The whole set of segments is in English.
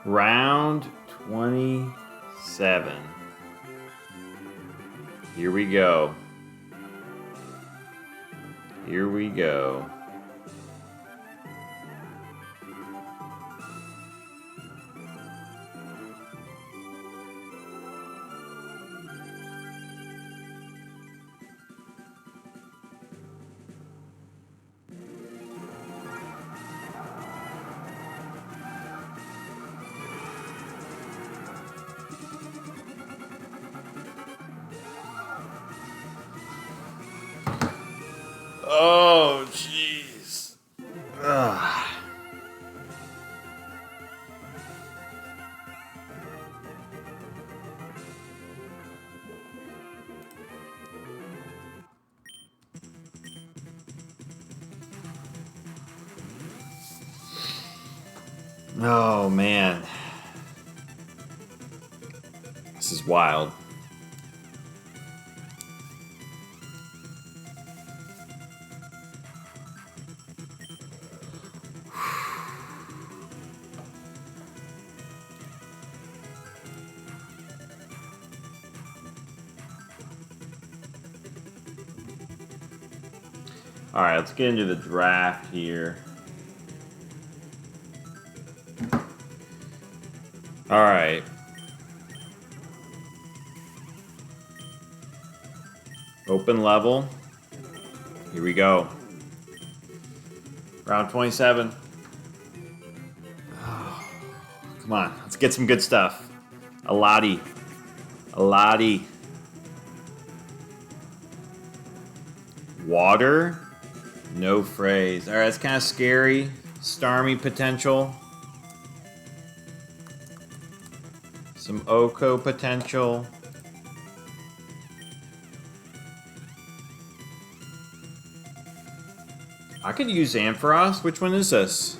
Round 27. Here we go. Here we go. Oh, jeez. Ugh. Oh, man. This is wild. All right, let's get into the draft here. All right. Open level. Here we go. Round 27. Oh, come on, let's get some good stuff. A lottie. Water. No phrase. All right, it's kind of scary. Starmie potential. Some Oko potential. I could use Ampharos. Which one is this?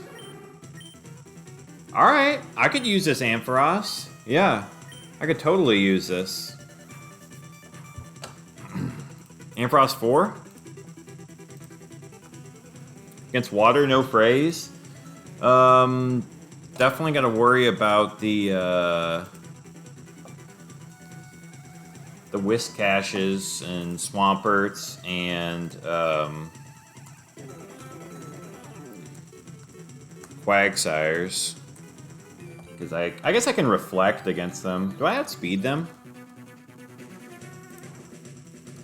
Alright, I could use this Ampharos. Yeah, I could totally use this. Ampharos 4? Against water, no phrase. Definitely gotta worry about the Whiscaches and Swamperts and Quagsires. Because I guess I can reflect against them. Do I outspeed them?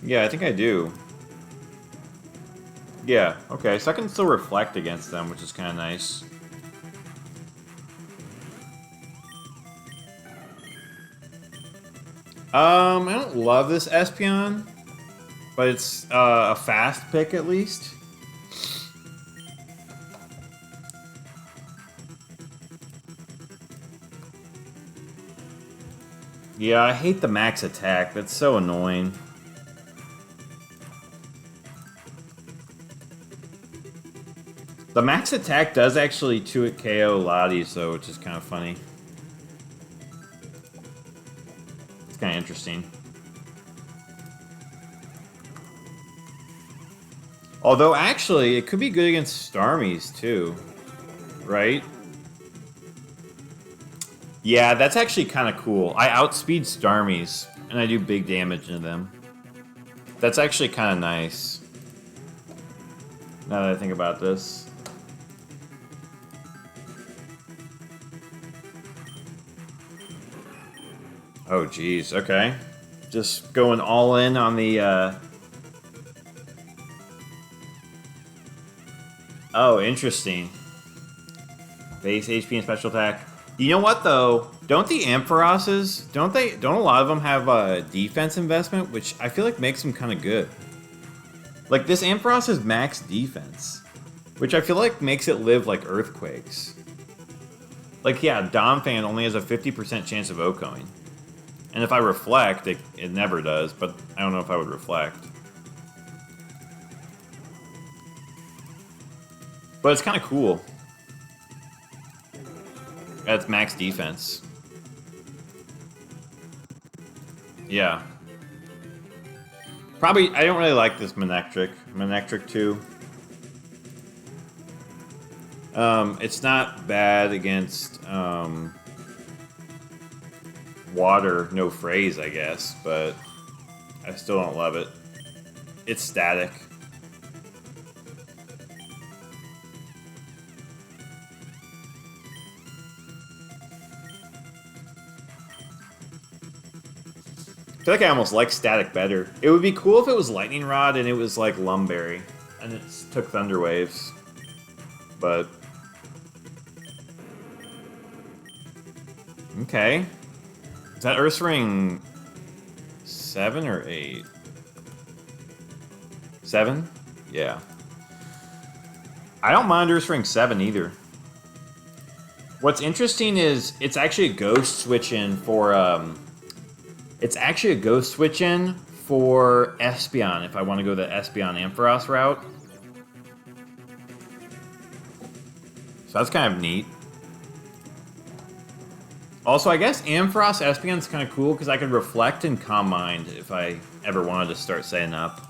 Yeah, I think I do. Yeah, okay, so I can still reflect against them, which is kind of nice. I don't love this Espeon, but it's a fast pick at least. Yeah, I hate the max attack. That's so annoying. The max attack does actually 2-hit KO Lotties, though, which is kind of funny. It's kind of interesting. Although, actually, it could be good against Starmies, too. Right? Yeah, that's actually kind of cool. I outspeed Starmies, and I do big damage to them. That's actually kind of nice. Now that I think about this. Oh, geez. Okay. Just going all in on the, Oh, interesting. Base HP and special attack. You know what though? Don't the Ampharoses, don't a lot of them have a defense investment, which I feel like makes them kind of good. Like this Ampharos is max defense, which I feel like makes it live like earthquakes. Like yeah, Domfan only has a 50% chance of Okoing. And if I reflect, it never does, but I don't know if I would reflect. But it's kind of cool. That's max defense. Yeah. Probably, I don't really like this Manectric. Manectric 2. It's not bad against water, no phrase, I guess, but I still don't love it. It's static. I feel like I almost like static better. It would be cool if it was Lightning Rod and it was like Lumberry and it took Thunder Waves, but okay. Is that Ursaring 7 or 8? 7? Yeah. I don't mind Ursaring 7 either. What's interesting is it's actually a ghost switch in for Espeon if I want to go the Espeon Ampharos route. So that's kind of neat. Also, I guess Ampharos Espeon's kind of cool because I could Reflect and Calm Mind if I ever wanted to start setting up.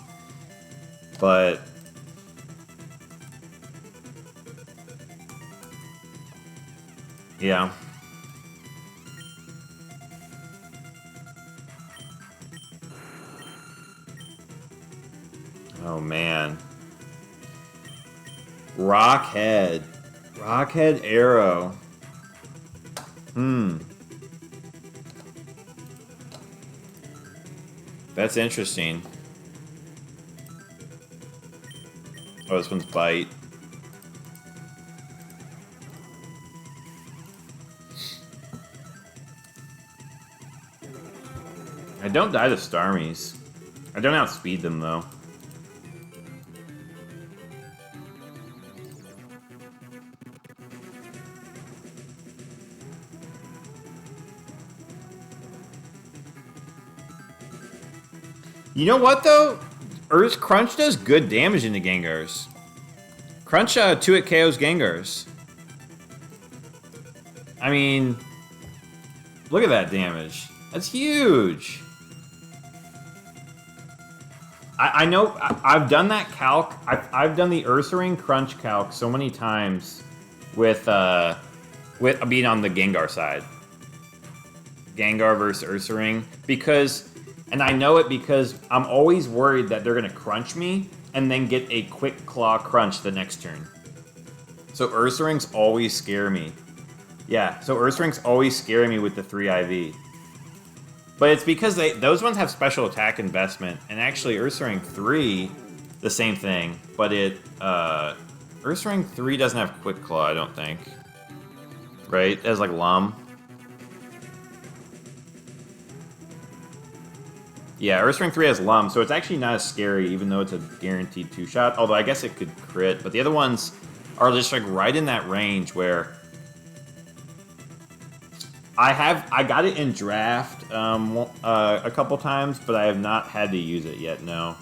But yeah. Oh man. Rockhead. Rockhead Arrow. That's interesting. Oh, this one's Bite. I don't die to Starmies. I don't outspeed them, though. You know what, though? Crunch does good damage into Gengars. Crunch 2-hit KOs Gengars. I mean, look at that damage. That's huge. I know I've done that calc. I've done the Ursaring Crunch calc so many times with being on the Gengar side. Gengar versus Ursaring because. And I know it because I'm always worried that they're going to crunch me and then get a Quick Claw crunch the next turn. So Ursaring's always scare me. Yeah, so Ursaring's always scare me with the 3 IV. But it's because those ones have special attack investment. And actually Ursaring 3, the same thing. But Ursaring 3 doesn't have Quick Claw, I don't think. Right? It has like Lum. Yeah, Ursaring 3 has Lum, so it's actually not as scary, even though it's a guaranteed 2-shot. Although I guess it could crit, but the other ones are just like right in that range where I got it in draft a couple times, but I have not had to use it yet. No.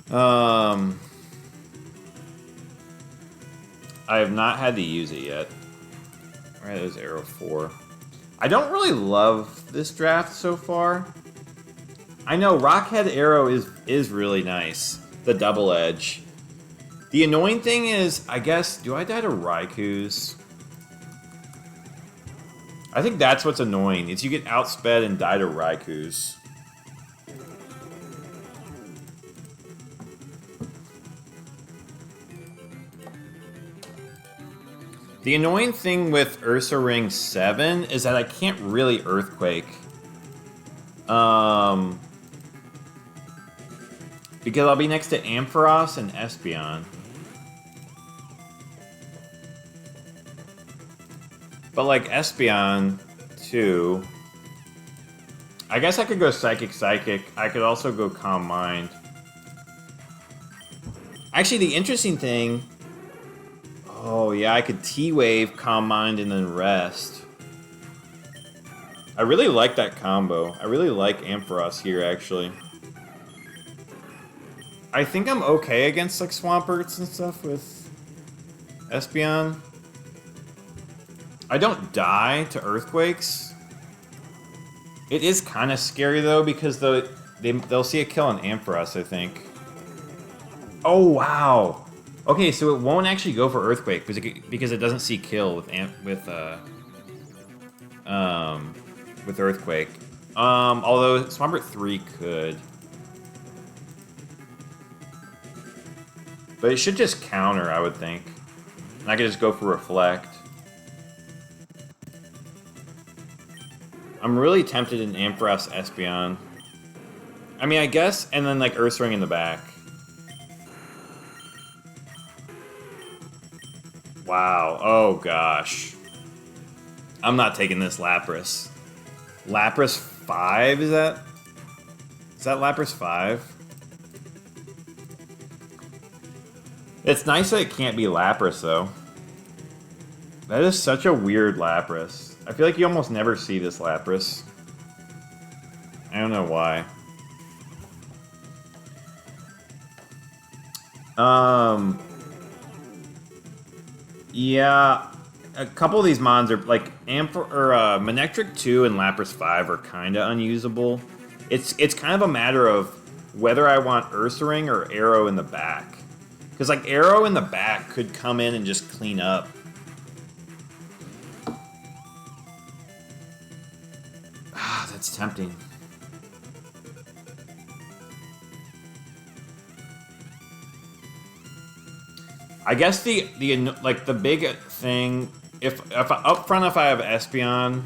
I have not had to use it yet. All right, there's Arrow 4. I don't really love this draft so far. I know Rockhead Arrow is really nice. The double edge. The annoying thing is, I guess, do I die to Raikous? I think that's what's annoying, is you get outsped and die to Raikous. The annoying thing with Ursaring 7 is that I can't really Earthquake. Because I'll be next to Ampharos and Espeon. But like Espeon, too. I guess I could go Psychic Psychic. I could also go Calm Mind. Actually, the interesting thing... Oh, yeah, I could T-Wave, Calm Mind, and then Rest. I really like that combo. I really like Ampharos here, actually. I think I'm okay against, like, Swamperts and stuff with Espeon. I don't die to Earthquakes. It is kind of scary, though, because they'll see a kill on Ampharos, I think. Oh, wow! Okay, so it won't actually go for Earthquake because it doesn't see kill with Earthquake. Although Swampert 3 could. But it should just counter, I would think. And I could just go for Reflect. I'm really tempted in Ampharos Espeon. I mean, I guess, and then like Ursaring in the back. Wow. Oh, gosh. I'm not taking this Lapras. Lapras 5, is that? Is that Lapras 5? It's nice that it can't be Lapras, though. That is such a weird Lapras. I feel like you almost never see this Lapras. I don't know why. Yeah, a couple of these mons are like Manectric 2 and Lapras 5 are kind of unusable. It's kind of a matter of whether I want Ursaring or Arrow in the back. Because like Arrow in the back could come in and just clean up. Ah, that's tempting. I guess the big thing, if up front if I have Espeon,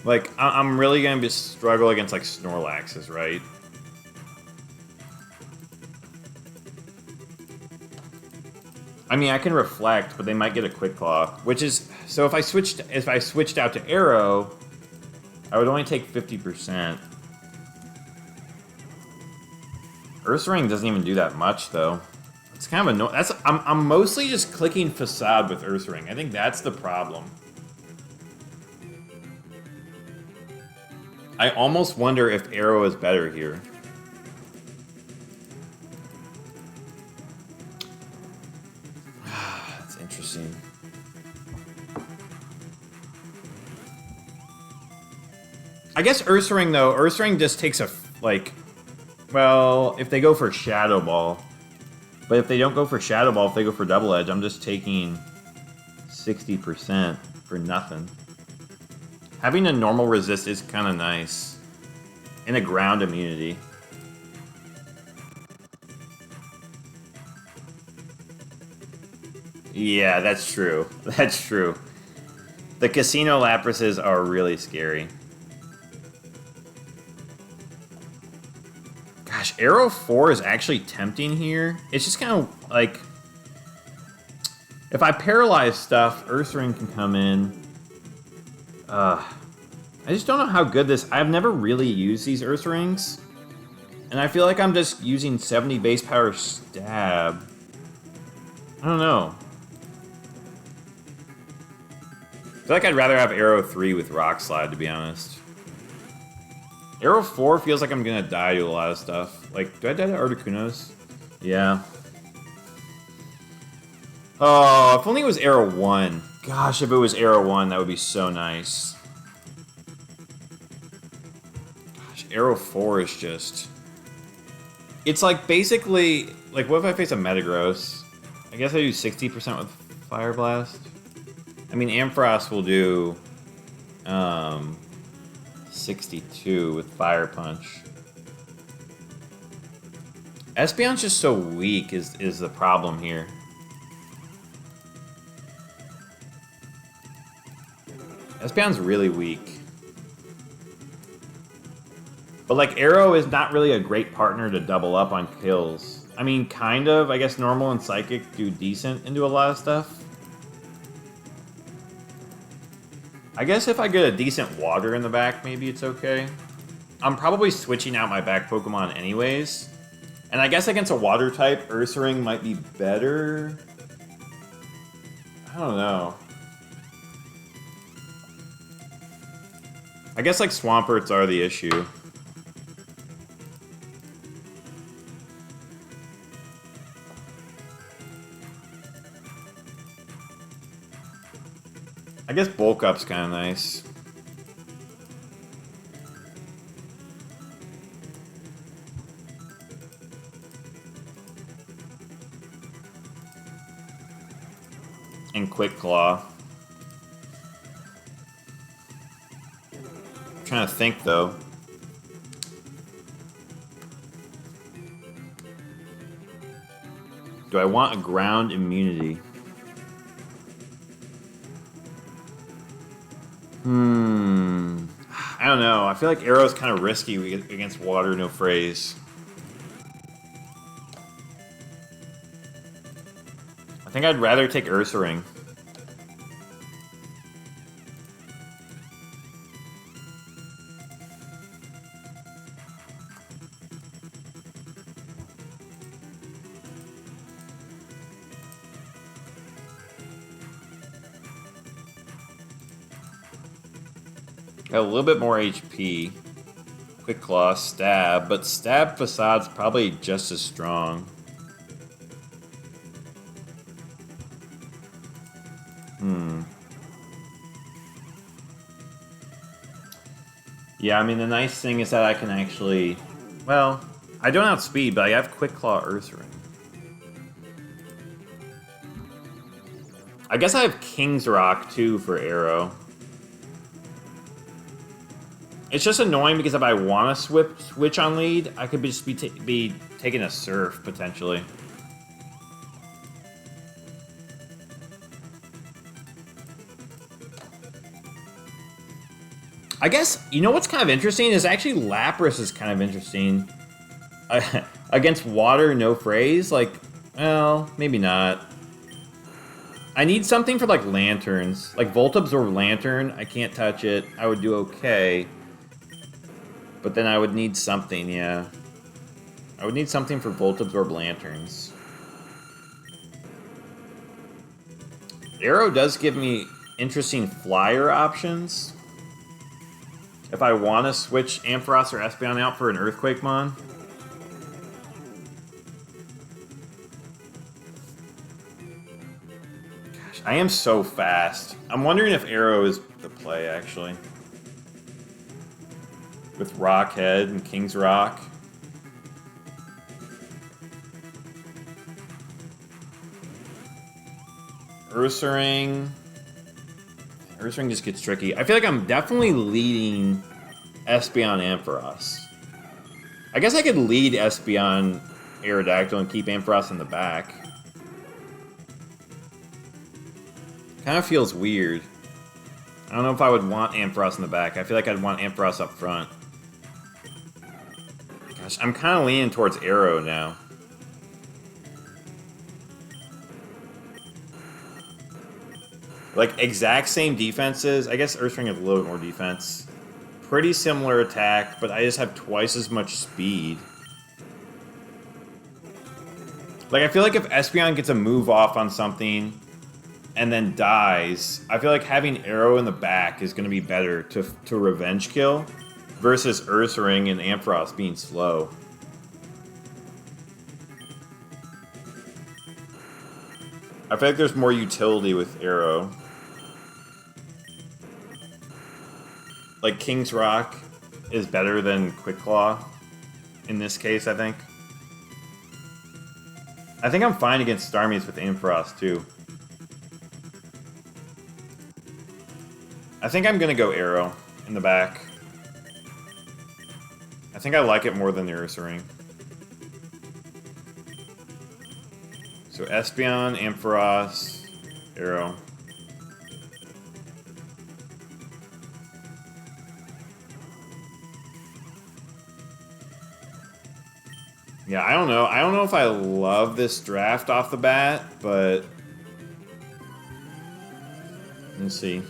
like I'm really gonna be struggle against like Snorlaxes, right? I mean, I can Reflect, but they might get a Quick Claw, which is so if I switched out to Arrow, I would only take 50%. Ursaring doesn't even do that much though. It's kind of annoying. I'm mostly just clicking Facade with Ursaring. I think that's the problem. I almost wonder if Arrow is better here. That's interesting. I guess Ursaring though, Ursaring just takes a well, if they go for Shadow Ball. But if they don't go for Shadow Ball, if they go for Double Edge, I'm just taking 60% for nothing. Having a normal resist is kind of nice. And a ground immunity. Yeah, that's true. That's true. The Casino Laprases are really scary. Gosh, Arrow 4 is actually tempting here. It's just kind of like... If I paralyze stuff, Ursaring can come in. I just don't know how good this... I've never really used these Ursarings. And I feel like I'm just using 70 base power stab. I don't know. I feel like I'd rather have Arrow 3 with Rock Slide, to be honest. Arrow 4 feels like I'm gonna die to a lot of stuff. Like, do I die to Articunos? Yeah. Oh, if only it was Arrow 1. Gosh, if it was Arrow 1, that would be so nice. Gosh, Arrow 4 is just... It's like basically... Like, what if I face a Metagross? I guess I do 60% with Fire Blast. I mean, Ampharos will do... 62 with Fire Punch. Espeon's just so weak is the problem here. Espeon's really weak. But like Arrow is not really a great partner to double up on kills. I mean, kind of. I guess Normal and Psychic do decent and do a lot of stuff. I guess if I get a decent Water in the back, maybe it's okay. I'm probably switching out my back Pokemon anyways. And I guess against a Water type, Ursaring might be better. I don't know. I guess like Swamperts are the issue. I guess Bulk Up's kind of nice. and Quick Claw. I'm trying to think though. Do I want a ground immunity? I don't know. I feel like Arrow's kind of risky against water, no phrase. I think I'd rather take Ursaring. Got a little bit more HP. Quick Claw, Stab, but Stab Facade's probably just as strong. Yeah, I mean, the nice thing is that I can actually... Well, I don't outspeed, but I have Quick Claw Ursaring. I guess I have King's Rock, too, for Arrow. It's just annoying because if I want to switch on lead, I could just be taking a Surf, potentially. I guess, you know what's kind of interesting is actually Lapras is kind of interesting. Against water, no phrase, like, well, maybe not. I need something for, like, lanterns. Like, Volt Absorb Lantern, I can't touch it. I would do okay. But then I would need something, yeah. I would need something for Volt Absorb Lanterns. Arrow does give me interesting flyer options. If I want to switch Ampharos or Espeon out for an Earthquake Mon. Gosh, I am so fast. I'm wondering if Arrow is the play, actually. With Rockhead and King's Rock. Ursaring. Ursaring just gets tricky. I feel like I'm definitely leading Espeon Ampharos. I guess I could lead Espeon Aerodactyl and keep Ampharos in the back. Kind of feels weird. I don't know if I would want Ampharos in the back. I feel like I'd want Ampharos up front. Gosh, I'm kind of leaning towards Arrow now. Like, exact same defenses. I guess Ursaring has a little bit more defense. Pretty similar attack, but I just have twice as much speed. Like, I feel like if Espeon gets a move off on something and then dies, I feel like having Arrow in the back is going to be better to revenge kill versus Ursaring and Ampharos being slow. I feel like there's more utility with Arrow. Like, King's Rock is better than Quick Claw in this case, I think. I think I'm fine against Starmies with Ampharos, too. I think I'm going to go Arrow in the back. I think I like it more than the Ursaring. So Espeon, Ampharos, Arrow. Yeah, I don't know. I don't know if I love this draft off the bat, but let's see.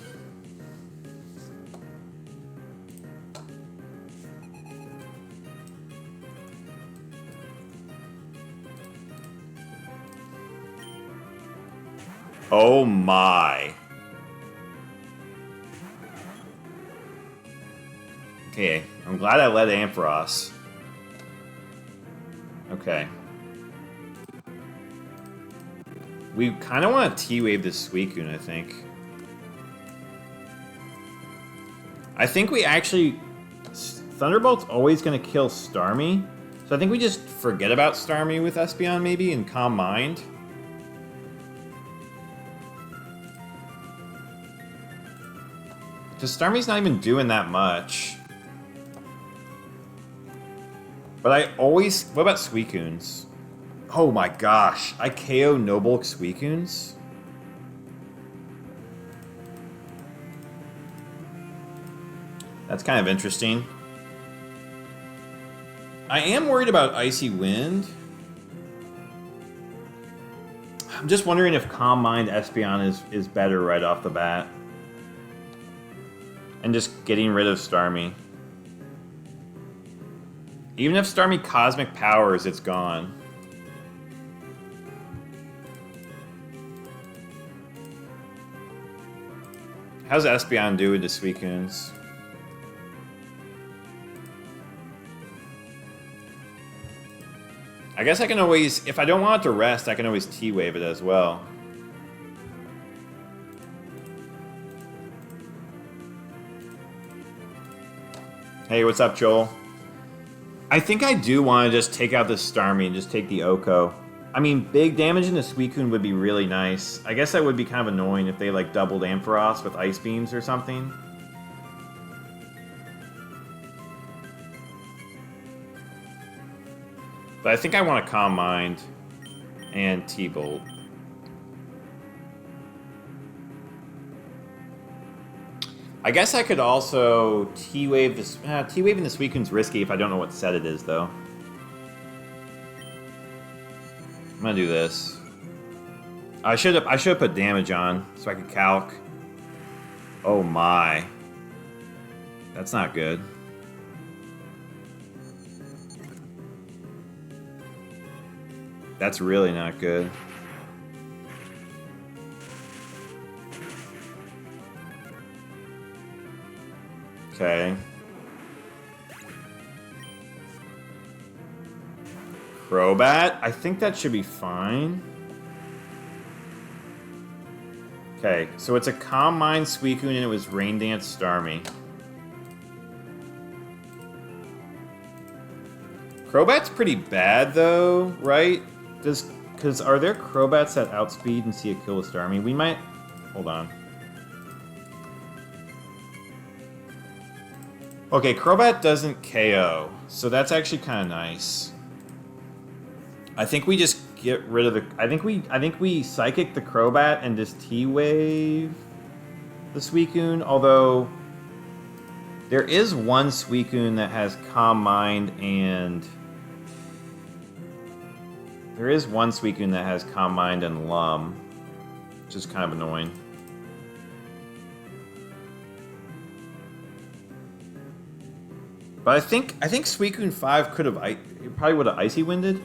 Oh my. Okay, I'm glad I led Ampharos. Okay. We kind of want to T-Wave this Suicune, I think. I think we actually... Thunderbolt's always going to kill Starmie. So I think we just forget about Starmie with Espeon, maybe, and Calm Mind. Because Starmie's not even doing that much. But I always... What about Suicunes? Oh my gosh. I KO Nobulk Suicunes? That's kind of interesting. I am worried about Icy Wind. I'm just wondering if Calm Mind Espeon is better right off the bat. And just getting rid of Starmie. Even if Starmie Cosmic Powers, it's gone. How's Espeon doing to Suicunes? I guess I can always, if I don't want it to rest, I can always T-Wave it as well. Hey, what's up, Joel? I think I do want to just take out this Starmie and just take the Oko. I mean, big damage in the Suicune would be really nice. I guess that would be kind of annoying if they, like, doubled Ampharos with Ice Beams or something. But I think I want to Calm Mind and T-Bolt. I guess I could also T-Wave this. T-Waving the Suicune's risky if I don't know what set it is, though. I'm gonna do this. I should have put damage on so I could calc. Oh my, that's not good. That's really not good. Okay. Crobat? I think that should be fine. Okay, so it's a Calm Mind Suicune and it was Rain Dance Starmie. Crobat's pretty bad though, right? Because are there Crobats that outspeed and see a kill with Starmie? We might... Hold on. Okay, Crobat doesn't KO, so that's actually kind of nice. I think we just get rid of the... I think we Psychic the Crobat and just T-Wave the Suicune, although... There is one Suicune that has Calm Mind and... There is one Suicune that has Calm Mind and Lum, which is kind of annoying. But I think Suicune 5 could have... It probably would have Icy Winded.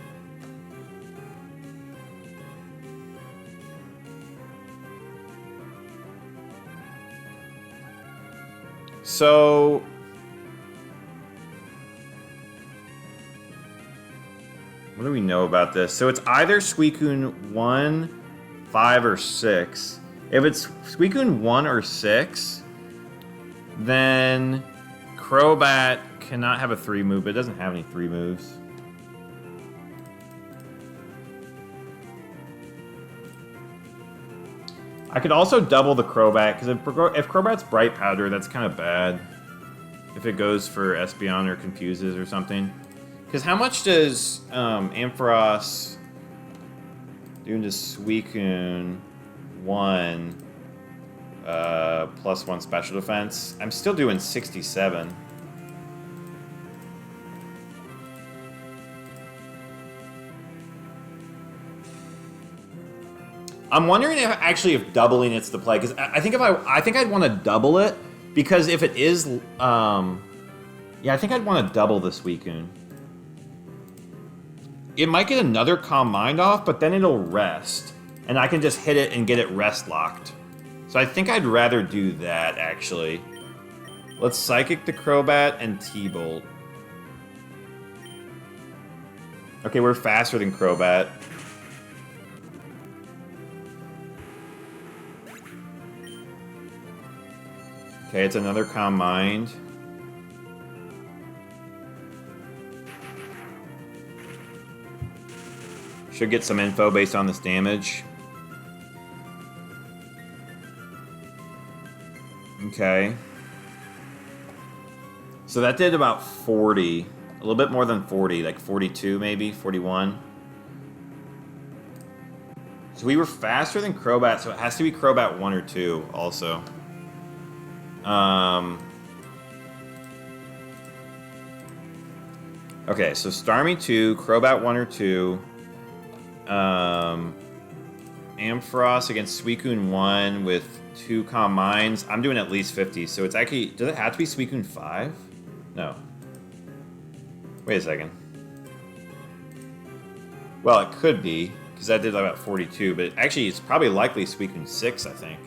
So... What do we know about this? So it's either Suicune 1, 5, or 6. If it's Suicune 1 or 6, then Crobat cannot have a 3 move, but it doesn't have any 3 moves. I could also double the Crobat, because if Crobat's Bright Powder, that's kind of bad. If it goes for Espeon or confuses or something. Because how much does Ampharos do into Suicune 1 +1 special defense? I'm still doing 67. I'm wondering if doubling it's the play, because I think I'd want to double it, because if it is, yeah, I think I'd want to double the Suicune. It might get another Calm Mind off, but then it'll rest, and I can just hit it and get it rest locked. So I think I'd rather do that, actually. Let's Psychic the Crobat and T-Bolt. Okay, we're faster than Crobat. Okay, it's another Calm Mind. Should get some info based on this damage. Okay. So that did about 40. A little bit more than 40, like 42 maybe, 41. So we were faster than Crobat, so it has to be Crobat 1 or 2 also. Okay, so Starmie 2, Crobat 1 or 2. Ampharos against Suicune 1 with 2 Calm Minds. I'm doing at least 50, so it's actually... Does it have to be Suicune 5? No. Wait a second. Well, it could be, because that did about 42, but actually it's probably likely Suicune 6, I think.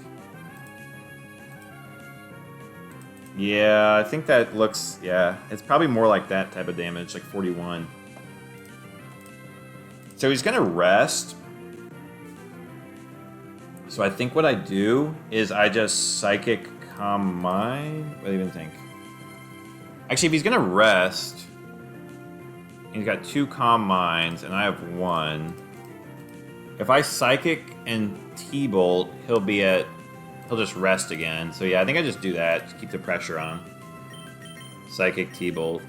Yeah, I think that looks... Yeah, it's probably more like that type of damage, like 41. So he's going to rest. So I think what I do is I just Psychic Calm Mind. What do you even think? Actually, if he's going to rest, he's got 2 Calm Minds, and I have 1. If I Psychic and T-Bolt, he'll just rest again. So yeah, I think I just do that. Just keep the pressure on. Psychic T-Bolt.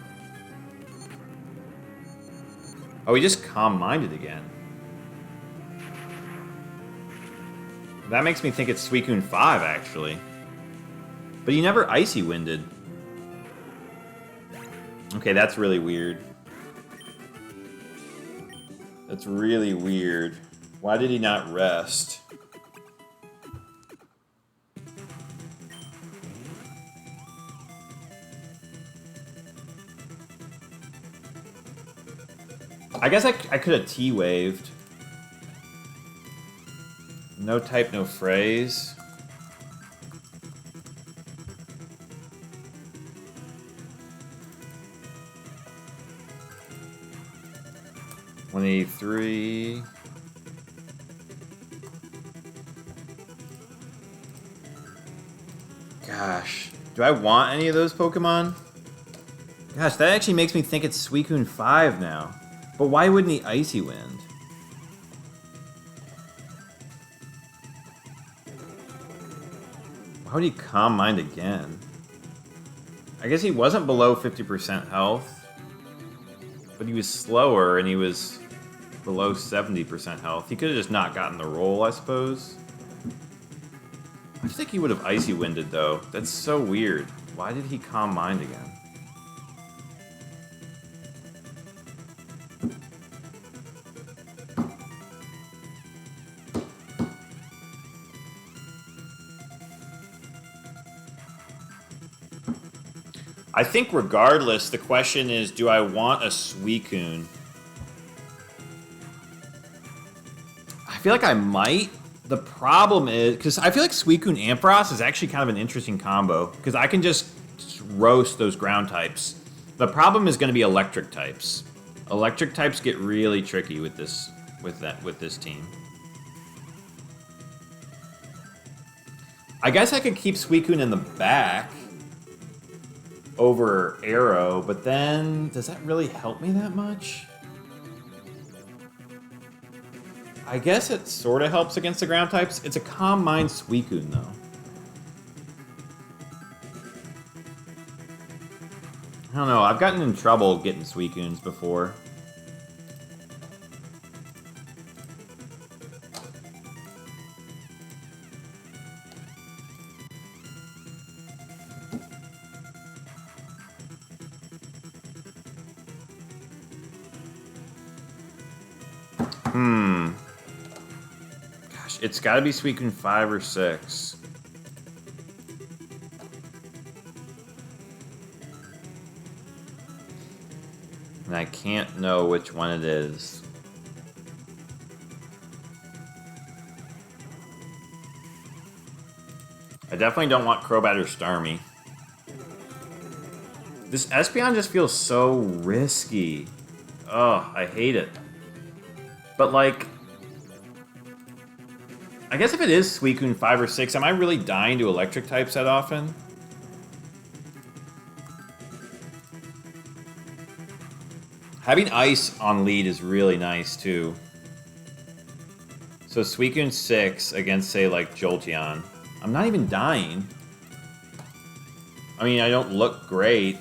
Oh, he just Calm Minded again. That makes me think it's Suicune 5, actually. But he never Icy Winded. Okay, that's really weird. That's really weird. Why did he not rest? I guess I could have T-waved. No type, no phrase. $183. Gosh, do I want any of those Pokemon? Gosh, that actually makes me think it's Suicune 5 now. But why wouldn't he Icy Wind? Why would he Calm Mind again? I guess he wasn't below 50% health. But he was slower and he was below 70% health. He could have just not gotten the roll, I suppose. I think he would have Icy Winded, though. That's so weird. Why did he Calm Mind again? I think regardless, the question is, do I want a Suicune? I feel like I might. The problem is, because I feel like Suicune Ampharos is actually kind of an interesting combo, because I can just roast those ground types. The problem is going to be electric types. Electric types get really tricky with this team. I guess I could keep Suicune in the back over Arrow, but then does that really help me that much? I guess it sort of helps against the ground types. It's a Calm Mind Suicune, though. I don't know. I've gotten in trouble getting Suicunes before. Gosh, it's got to be Suicune 5 or 6. And I can't know which one it is. I definitely don't want Crobat or Starmie. This Espeon just feels so risky. Oh, I hate it. But, like, I guess if it is Suicune 5 or 6, am I really dying to electric types that often? Having Ice on lead is really nice, too. So Suicune 6 against, say, like, Jolteon. I'm not even dying. I mean, I don't look great.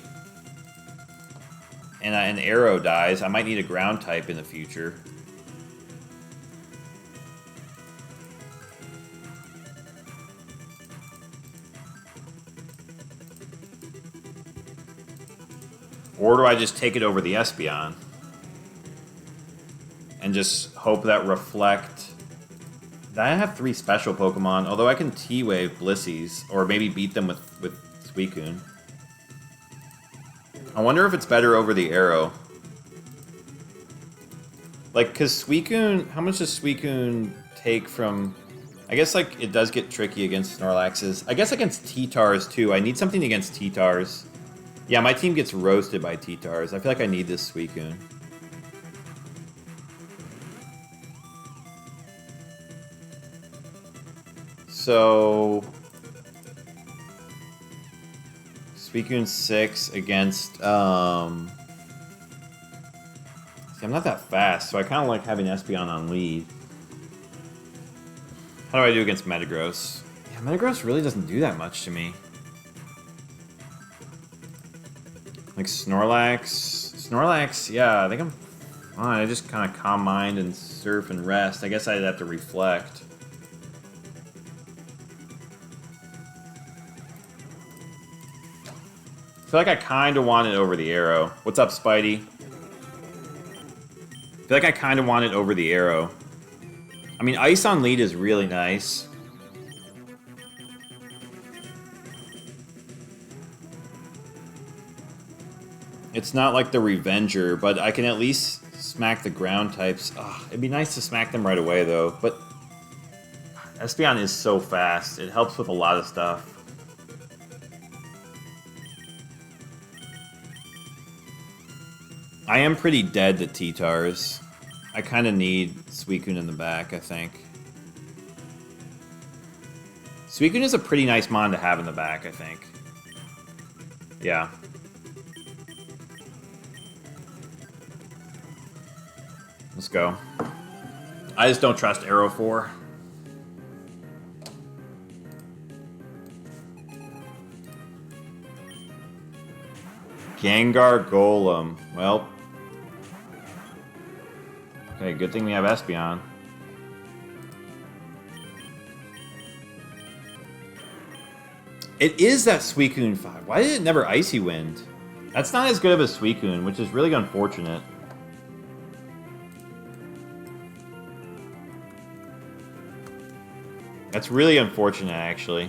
and an arrow dies, I might need a ground type in the future. Or do I just take it over the Espeon? And just hope that Reflect... I have 3 special Pokemon, although I can T-Wave Blissies, or maybe beat them with Suicune. I wonder if it's better over the arrow. Like, because Suicune... How much does Suicune take from... I guess, like, it does get tricky against Snorlaxes. I guess against T-Tars, too. I need something against T-Tars. Yeah, my team gets roasted by T-Tars. I feel like I need this Suicune. So... Suicune 6 against... See, I'm not that fast, so I kind of like having Espeon on lead. How do I do against Metagross? Yeah, Metagross really doesn't do that much to me. Like Snorlax, yeah, I think I'm fine. I just kind of calm mind and surf and rest. I guess I'd have to reflect. I feel like I kind of want it over the arrow. What's up, Spidey? I feel like I kind of want it over the arrow. I mean, Ice on lead is really nice. It's not like the Revenger, but I can at least smack the ground types. Ugh, it'd be nice to smack them right away, though. But Espeon is so fast. It helps with a lot of stuff. I am pretty dead to T-Tars. I kind of need Suicune in the back, I think. Suicune is a pretty nice mon to have in the back, I think. Yeah. Let's go. I just don't trust Arrow 4. Gengar Golem. Well. Okay, good thing we have Espeon. It is that Suicune 5. Why did it never Icy Wind? That's not as good of a Suicune, which is really unfortunate. That's really unfortunate, actually.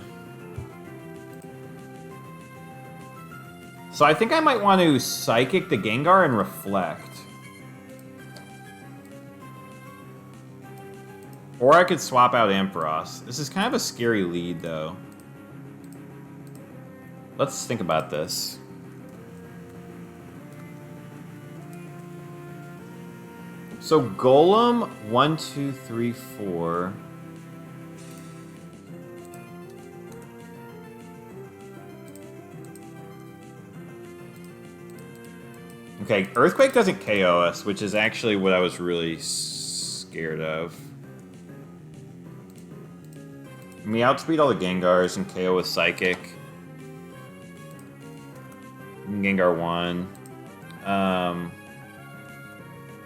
So I think I might want to Psychic the Gengar and Reflect. Or I could swap out Ampharos. This is kind of a scary lead, though. Let's think about this. So Golem, 1, 2, 3, 4... Okay, Earthquake doesn't KO us, which is actually what I was really scared of. We outspeed all the Gengars and KO with Psychic. Gengar 1.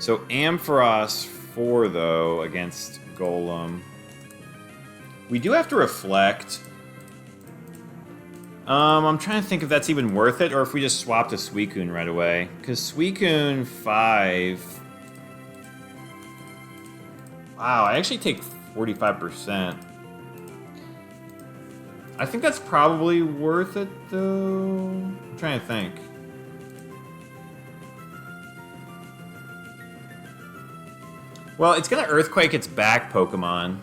So Ampharos 4, though, against Golem. We do have to Reflect. I'm trying to think if that's even worth it, or if we just swap to Suicune right away. Because Suicune 5... Wow, I actually take 45%. I think that's probably worth it, though. I'm trying to think. Well, it's gonna Earthquake its back Pokemon.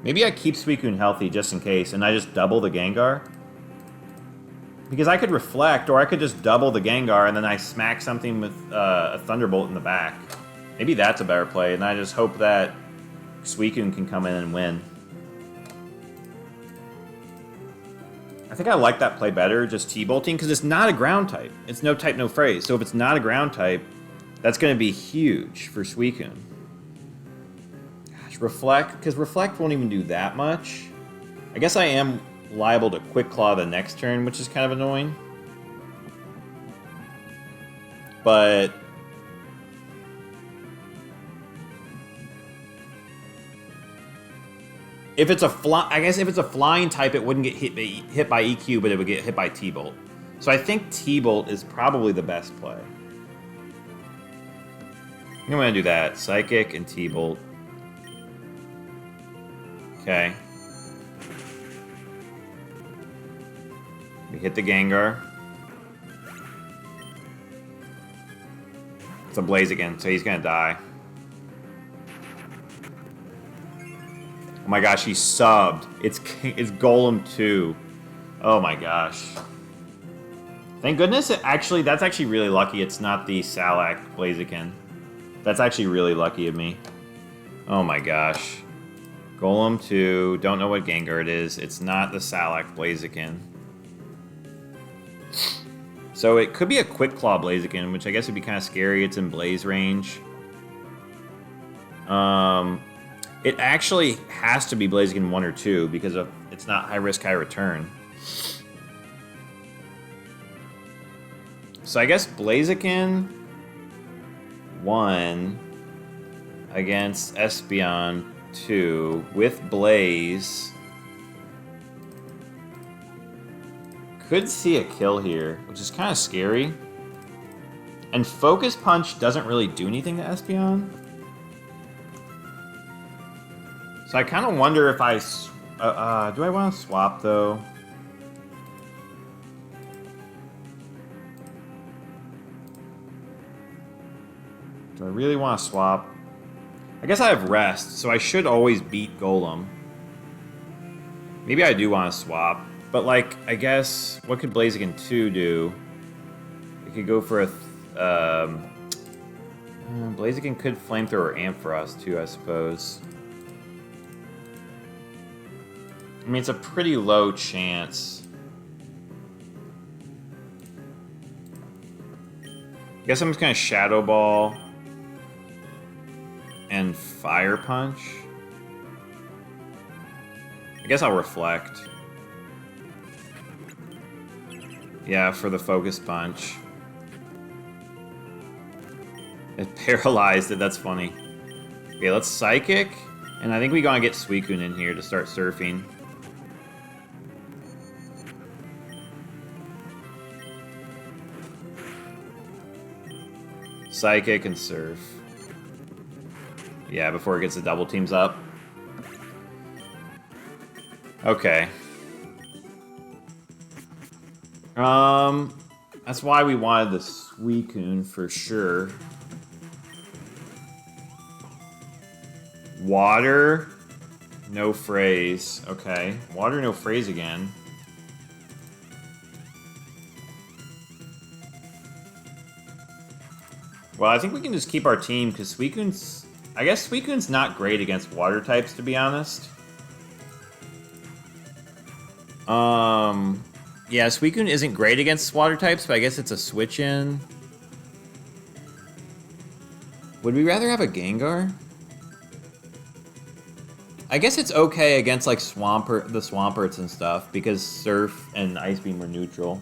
Maybe I keep Suicune healthy just in case, and I just double the Gengar? Because I could Reflect, or I could just double the Gengar, and then I smack something with a Thunderbolt in the back. Maybe that's a better play, and I just hope that Suicune can come in and win. I think I like that play better, just T-Bolting, because it's not a ground type. It's no type, no phrase. So if it's not a ground type, that's going to be huge for Suicune. Gosh, Reflect, because Reflect won't even do that much. I guess I am liable to Quick Claw the next turn, which is kind of annoying. But if it's I guess if it's a flying type, it wouldn't get hit by EQ, but it would get hit by T-Bolt. So I think T-Bolt is probably the best play. I'm gonna do that. Psychic and T-Bolt. Okay. We hit the Gengar. It's a Blaziken, so he's gonna die. Oh my gosh, he subbed. It's Golem 2. Oh my gosh. Thank goodness that's actually really lucky it's not the Salak Blaziken. That's actually really lucky of me. Oh my gosh. Golem 2, don't know what Gengar it is. It's not the Salak Blaziken. So it could be a Quick Claw Blaziken, which I guess would be kind of scary. It's in Blaze range. It actually has to be Blaziken 1 or 2 because it's not high risk, high return. So I guess Blaziken 1 against Espeon 2 with Blaze. Could see a kill here, which is kind of scary. And Focus Punch doesn't really do anything to Espeon. So I kind of wonder if do I want to swap though? Do I really want to swap? I guess I have Rest, so I should always beat Golem. Maybe I do want to swap. But, like, I guess, what could Blaziken 2 do? It could go for a... Blaziken could Flamethrower Ampharos, too, I suppose. I mean, it's a pretty low chance. I guess I'm just going to Shadow Ball and Fire Punch. I guess I'll Reflect. Yeah, for the Focus Punch. It paralyzed it, that's funny. Okay, let's Psychic. And I think we gotta get Suicune in here to start surfing. Psychic and Surf. Yeah, before it gets the double teams up. Okay. That's why we wanted the Suicune for sure. Water, no phrase. Okay, water, no phrase again. Well, I think we can just keep our team because Suicune's... I guess Suicune's not great against water types, to be honest. Yeah, Suicune isn't great against water types, but I guess it's a switch in. Would we rather have a Gengar? I guess it's okay against like the Swamperts and stuff because Surf and Ice Beam were neutral.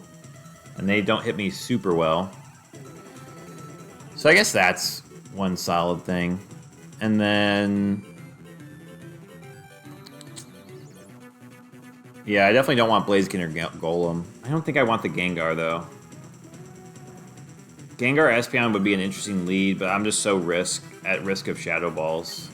And they don't hit me super well. So I guess that's one solid thing. And then... yeah, I definitely don't want Blaziken or Golem. I don't think I want the Gengar, though. Gengar Espeon would be an interesting lead, but I'm just so at risk of Shadow Balls.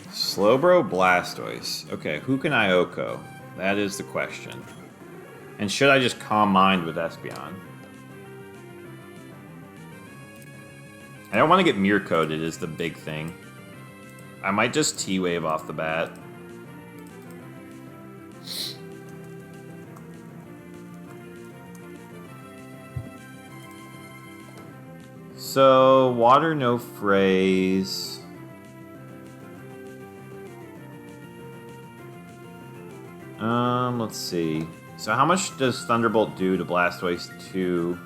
Slowbro Blastoise. Okay, who can I Oko? That is the question. And should I just Calm Mind with Espeon? I don't want to get Mirror Coated is the big thing. I might just T-Wave off the bat. So, water, no phrase. Let's see. So how much does Thunderbolt do to Blastoise 2?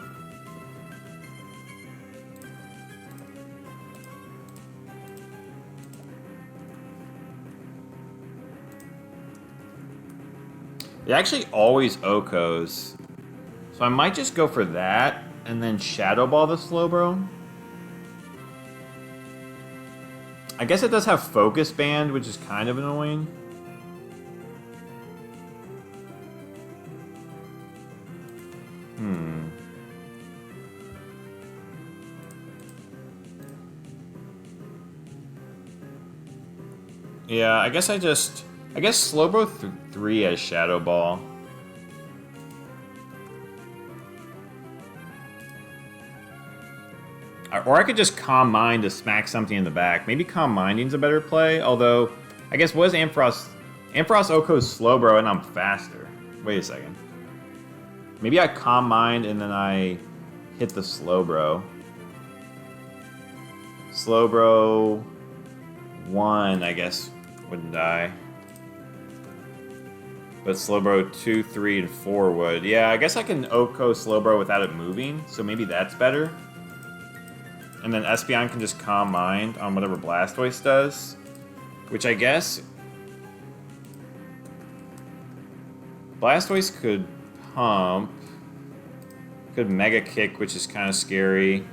It actually always OHKOs. So I might just go for that and then Shadow Ball the Slowbro. I guess it does have Focus Band, which is kind of annoying. Yeah, I guess Slowbro 3 as Shadow Ball. Or I could just Calm Mind to smack something in the back. Maybe Calm Minding's a better play, although I guess what is Ampharos? Ampharos OHKO's Slowbro and I'm faster. Wait a second. Maybe I Calm Mind and then I hit the Slowbro. Slowbro 1, I guess, wouldn't die. But Slowbro 2, 3, and 4 would. Yeah, I guess I can OHKO Slowbro without it moving, so maybe that's better. And then Espeon can just Calm Mind on whatever Blastoise does. Which I guess... Blastoise could Pump. Could Mega Kick, which is kind of scary.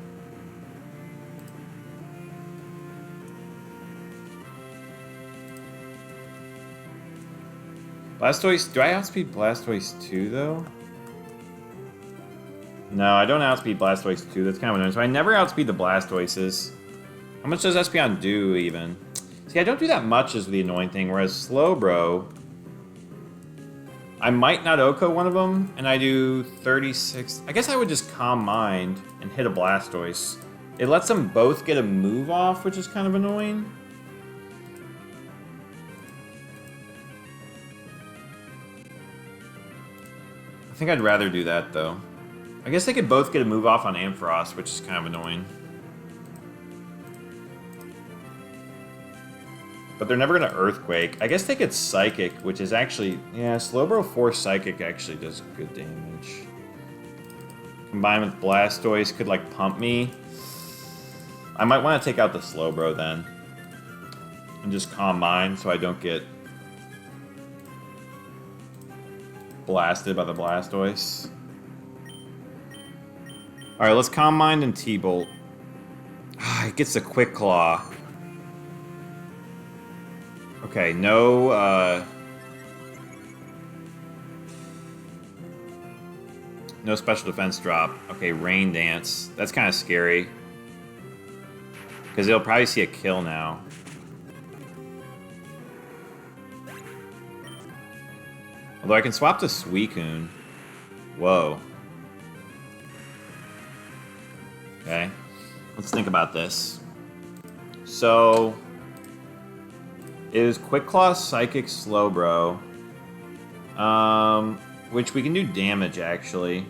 Blastoise... Do I outspeed Blastoise 2, though? No, I don't outspeed Blastoise 2. That's kind of annoying. So I never outspeed the Blastoises. How much does Espeon do, even? See, I don't do that much is the annoying thing, whereas Slowbro... I might not OHKO one of them, and I do 36... I guess I would just Calm Mind and hit a Blastoise. It lets them both get a move off, which is kind of annoying. I think I'd rather do that, though. I guess they could both get a move off on Ampharos, which is kind of annoying. But they're never going to Earthquake. I guess they could Psychic, which is actually... Yeah, Slowbro 4 Psychic actually does good damage. Combined with Blastoise could, like, pump me. I might want to take out the Slowbro, then. And just Calm Mind so I don't get... blasted by the Blastoise. Alright, let's Calm Mind and T-Bolt. It gets a Quick Claw. Okay, no, no special defense drop. Okay, Rain Dance. That's kind of scary. Because they'll probably see a kill now. Although I can swap to Suicune. Whoa. Okay, let's think about this. So, is Quick Claw Psychic Slowbro, which we can do damage, actually.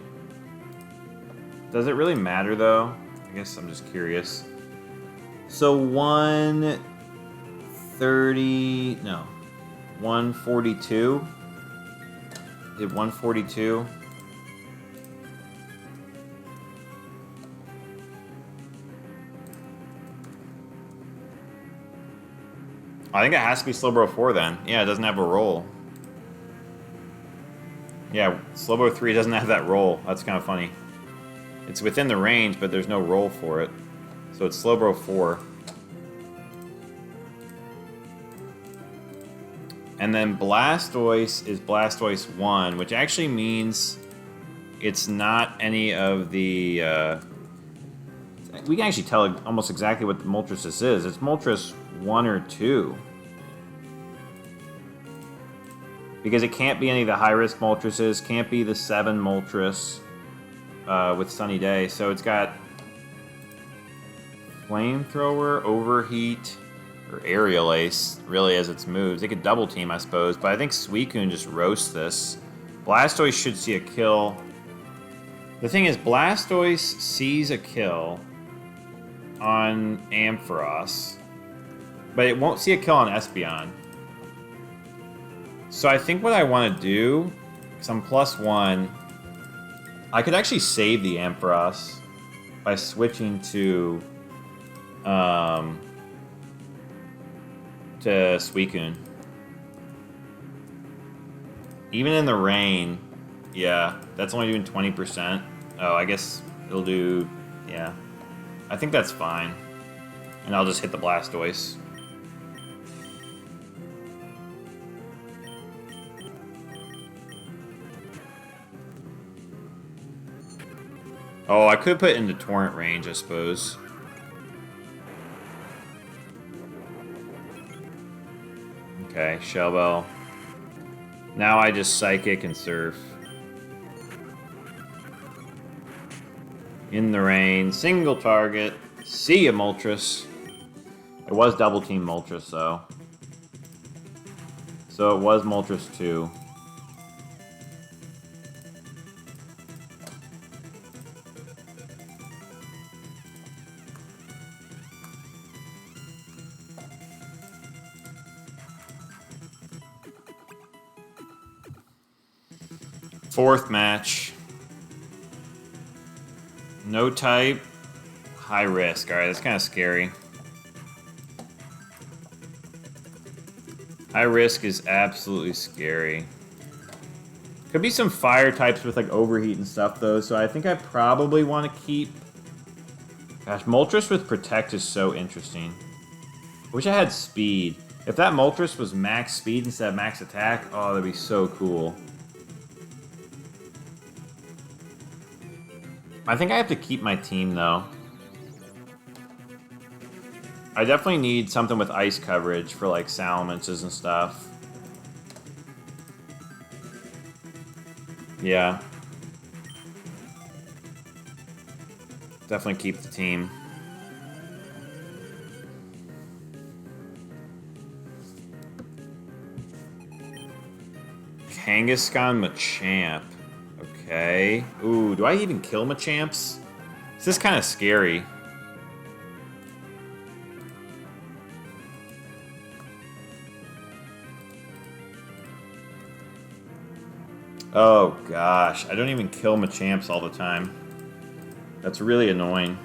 Does it really matter, though? I guess I'm just curious. So 130, no, 142. Did 142. I think it has to be Slowbro 4 then. Yeah, it doesn't have a roll. Yeah, Slowbro 3 doesn't have that roll. That's kind of funny. It's within the range, but there's no roll for it. So it's Slowbro 4. And then Blastoise is Blastoise 1, which actually means it's not any of the... we can actually tell almost exactly what the Moltres is. It's Moltres 1 or 2. Because it can't be any of the high-risk Moltres, can't be the 7 Moltres with Sunny Day. So it's got Flamethrower, Overheat, or Aerial Ace, really, as its moves. They could double team, I suppose, but I think Suicune just roasts this. Blastoise should see a kill. The thing is, Blastoise sees a kill on Ampharos, but it won't see a kill on Espeon. So I think what I want to do, because I'm +1, I could actually save the Ampharos by switching to Suicune. Even in the rain, yeah, that's only doing 20%. Oh, I guess it'll do, yeah. I think that's fine. And I'll just hit the Blastoise. Oh, I could put it into Torrent range, I suppose. Okay, Shell Bell. Now I just Psychic and Surf. In the rain, single target. See ya, Moltres. It was double team Moltres, though. So it was Moltres 2. Fourth match. No type. High risk. Alright, that's kind of scary. High risk is absolutely scary. Could be some fire types with like overheat and stuff though, so I think I probably want to keep... Gosh, Moltres with Protect is so interesting. I wish I had speed. If that Moltres was max speed instead of max attack, oh, that'd be so cool. I think I have to keep my team, though. I definitely need something with ice coverage for, like, Salamences and stuff. Yeah. Definitely keep the team. Kangaskhan Machamp. Okay. Ooh, do I even kill Machamps? This is kind of scary. Oh gosh, I don't even kill Machamps all the time. That's really annoying.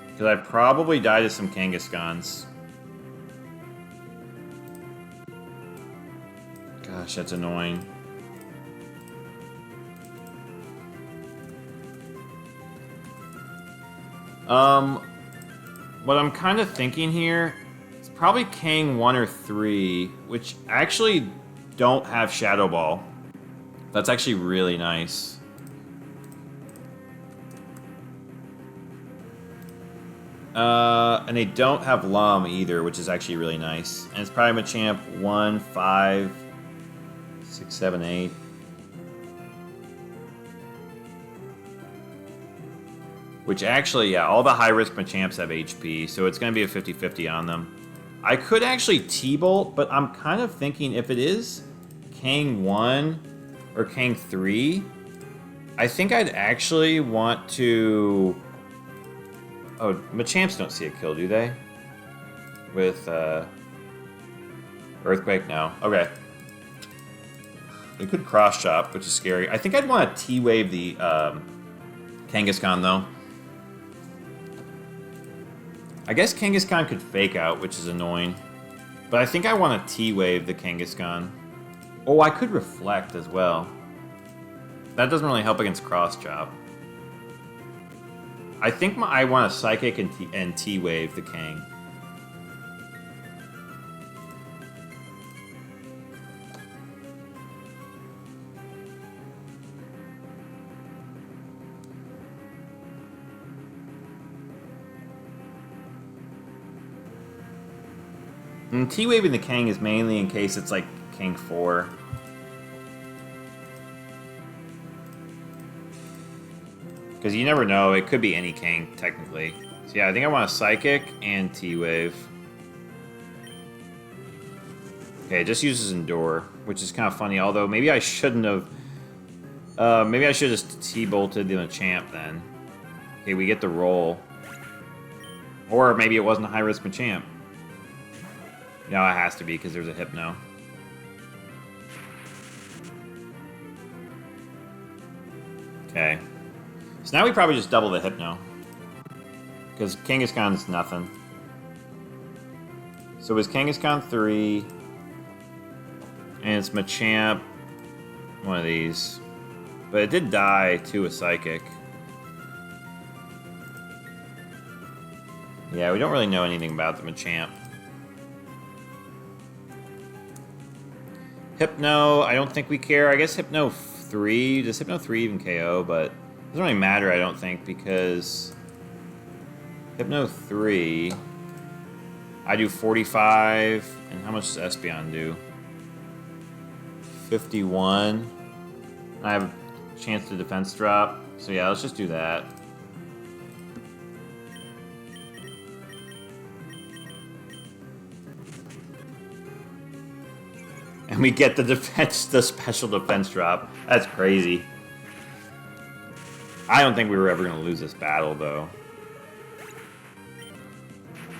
Because I probably die to some Kangaskhan's. Gosh, that's annoying. What I'm kind of thinking here, it's probably Kang 1 or 3, which actually don't have Shadow Ball. That's actually really nice. And they don't have Lum either, which is actually really nice. And it's probably Machamp 1, 5, 6, 7, 8. Which actually, yeah, all the high-risk Machamps have HP, so it's going to be a 50-50 on them. I could actually T-Bolt, but I'm kind of thinking if it is Kang 1 or Kang 3, I think I'd actually want to... Oh, Machamps don't see a kill, do they? With, Earthquake? No. Okay. They could Cross-Chop, which is scary. I think I'd want to T-Wave the, Kangaskhan, though. I guess Kangaskhan could Fake Out, which is annoying. But I think I want to T-Wave the Kangaskhan. Oh, I could Reflect as well. That doesn't really help against Cross-Chop. I think I want to Psychic and T-Wave the Kang. And T-Waving the Kang is mainly in case it's like Kang 4. Because you never know, it could be any Kang, technically. So yeah, I think I want a Psychic and T-Wave. Okay, it just uses Endure, which is kind of funny, although maybe I shouldn't have... maybe I should have just T-Bolted the Machamp then. Okay, we get the roll. Or maybe it wasn't a high-risk Machamp. No, it has to be, because there's a Hypno. Okay. So now we probably just double the Hypno. Because Kangaskhan's nothing. So it was Kangaskhan 3. And it's Machamp. One of these. But it did die to a Psychic. Yeah, we don't really know anything about the Machamp. Hypno, I don't think we care. I guess Hypno 3. Does Hypno 3 even KO? But it doesn't really matter, I don't think, because Hypno 3, I do 45. And how much does Espeon do? 51. I have a chance to defense drop. So yeah, let's just do that. And we get the special defense drop. That's crazy. I don't think we were ever going to lose this battle, though.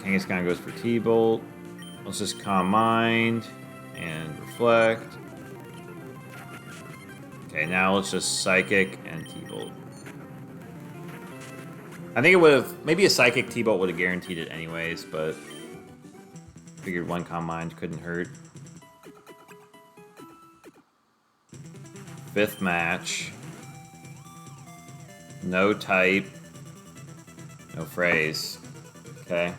Kangaskhan goes for T-Bolt. Let's just Calm Mind and Reflect. Okay, now let's just Psychic and T-Bolt. I think it would have... Maybe a Psychic T-Bolt would have guaranteed it anyways, but... Figured one Calm Mind couldn't hurt. 5th match. No type. No phrase. Okay.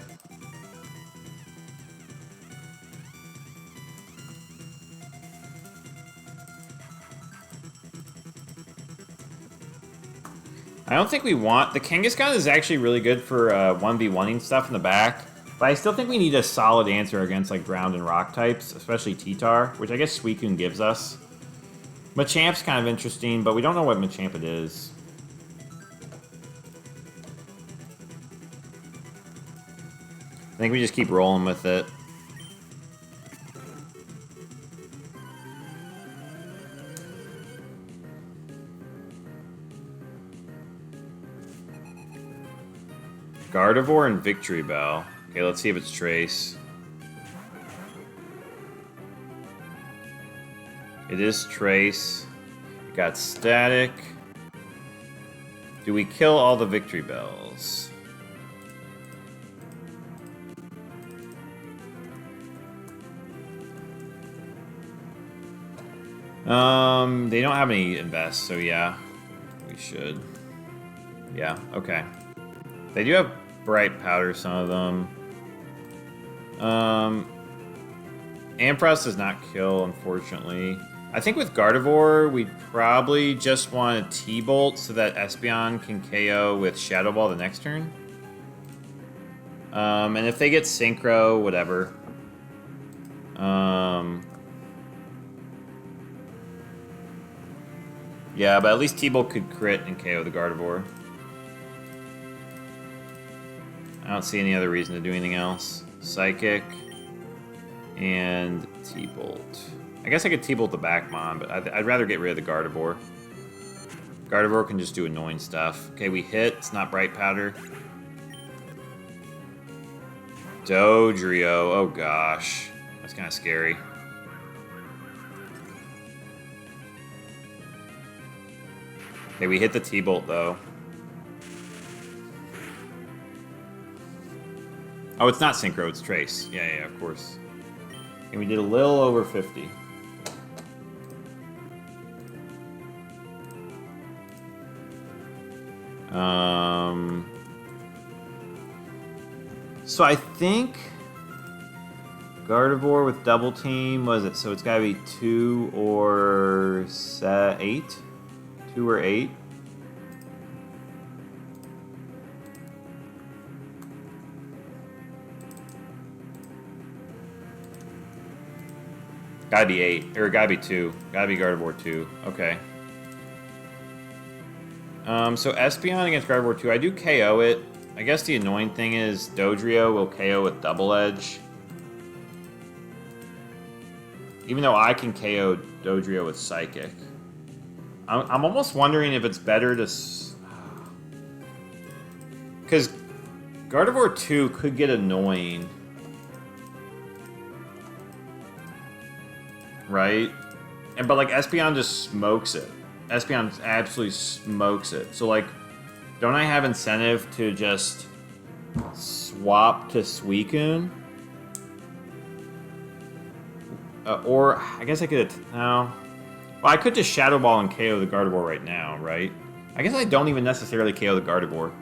I don't think we want... The Kangaskhan is actually really good for 1v1ing stuff in the back. But I still think we need a solid answer against like ground and rock types, especially T-Tar, which I guess Suicune gives us. Machamp's kind of interesting, but we don't know what Machamp it is. I think we just keep rolling with it. Gardevoir and Victory Bell. Okay, let's see if it's Trace. It is Trace. We got Static. Do we kill all the Victory Bells? They don't have any invest, so yeah, we should. Yeah, okay. They do have Bright Powder, some of them. Ampharos does not kill, unfortunately. I think with Gardevoir, we'd probably just want a T-Bolt so that Espeon can KO with Shadow Ball the next turn. And if they get Synchro, whatever. Yeah, but at least T-Bolt could crit and KO the Gardevoir. I don't see any other reason to do anything else. Psychic and T-Bolt. I guess I could T-Bolt the Backmon, but I'd rather get rid of the Gardevoir. Gardevoir can just do annoying stuff. Okay, we hit. It's not Bright Powder. Dodrio. Oh, gosh. That's kind of scary. Okay, we hit the T-Bolt, though. Oh, it's not Synchro, it's Trace. Yeah, of course. And we did a little over 50. So I think Gardevoir with double team, was it? So it's gotta be 2 or 8? 2 or 8? Gotta be 8, or gotta be 2. Gotta be Gardevoir 2. Okay. So Espeon against Gardevoir 2, I do KO it. I guess the annoying thing is Dodrio will KO with Double Edge. Even though I can KO Dodrio with Psychic. I'm almost wondering if it's better to... Because Gardevoir 2 could get annoying. Right? But like Espeon just smokes it. Espeon absolutely smokes it. So, like, don't I have incentive to just swap to Suicune? Or, I guess I could... No. Well, I could just Shadow Ball and KO the Gardevoir right now, right? I guess I don't even necessarily KO the Gardevoir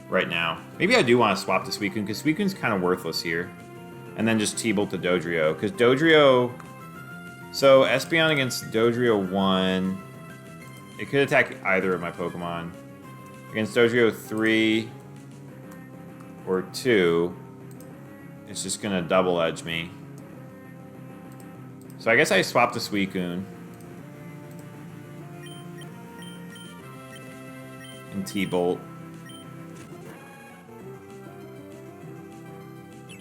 right now. Maybe I do want to swap to Suicune, because Suicune's kind of worthless here. And then just T-Bolt to Dodrio, because Dodrio... So, Espeon against Dodrio 1... It could attack either of my Pokemon. Against Dodrio 3 or 2, it's just gonna double edge me. So I guess I swap to Suicune. And T-Bolt.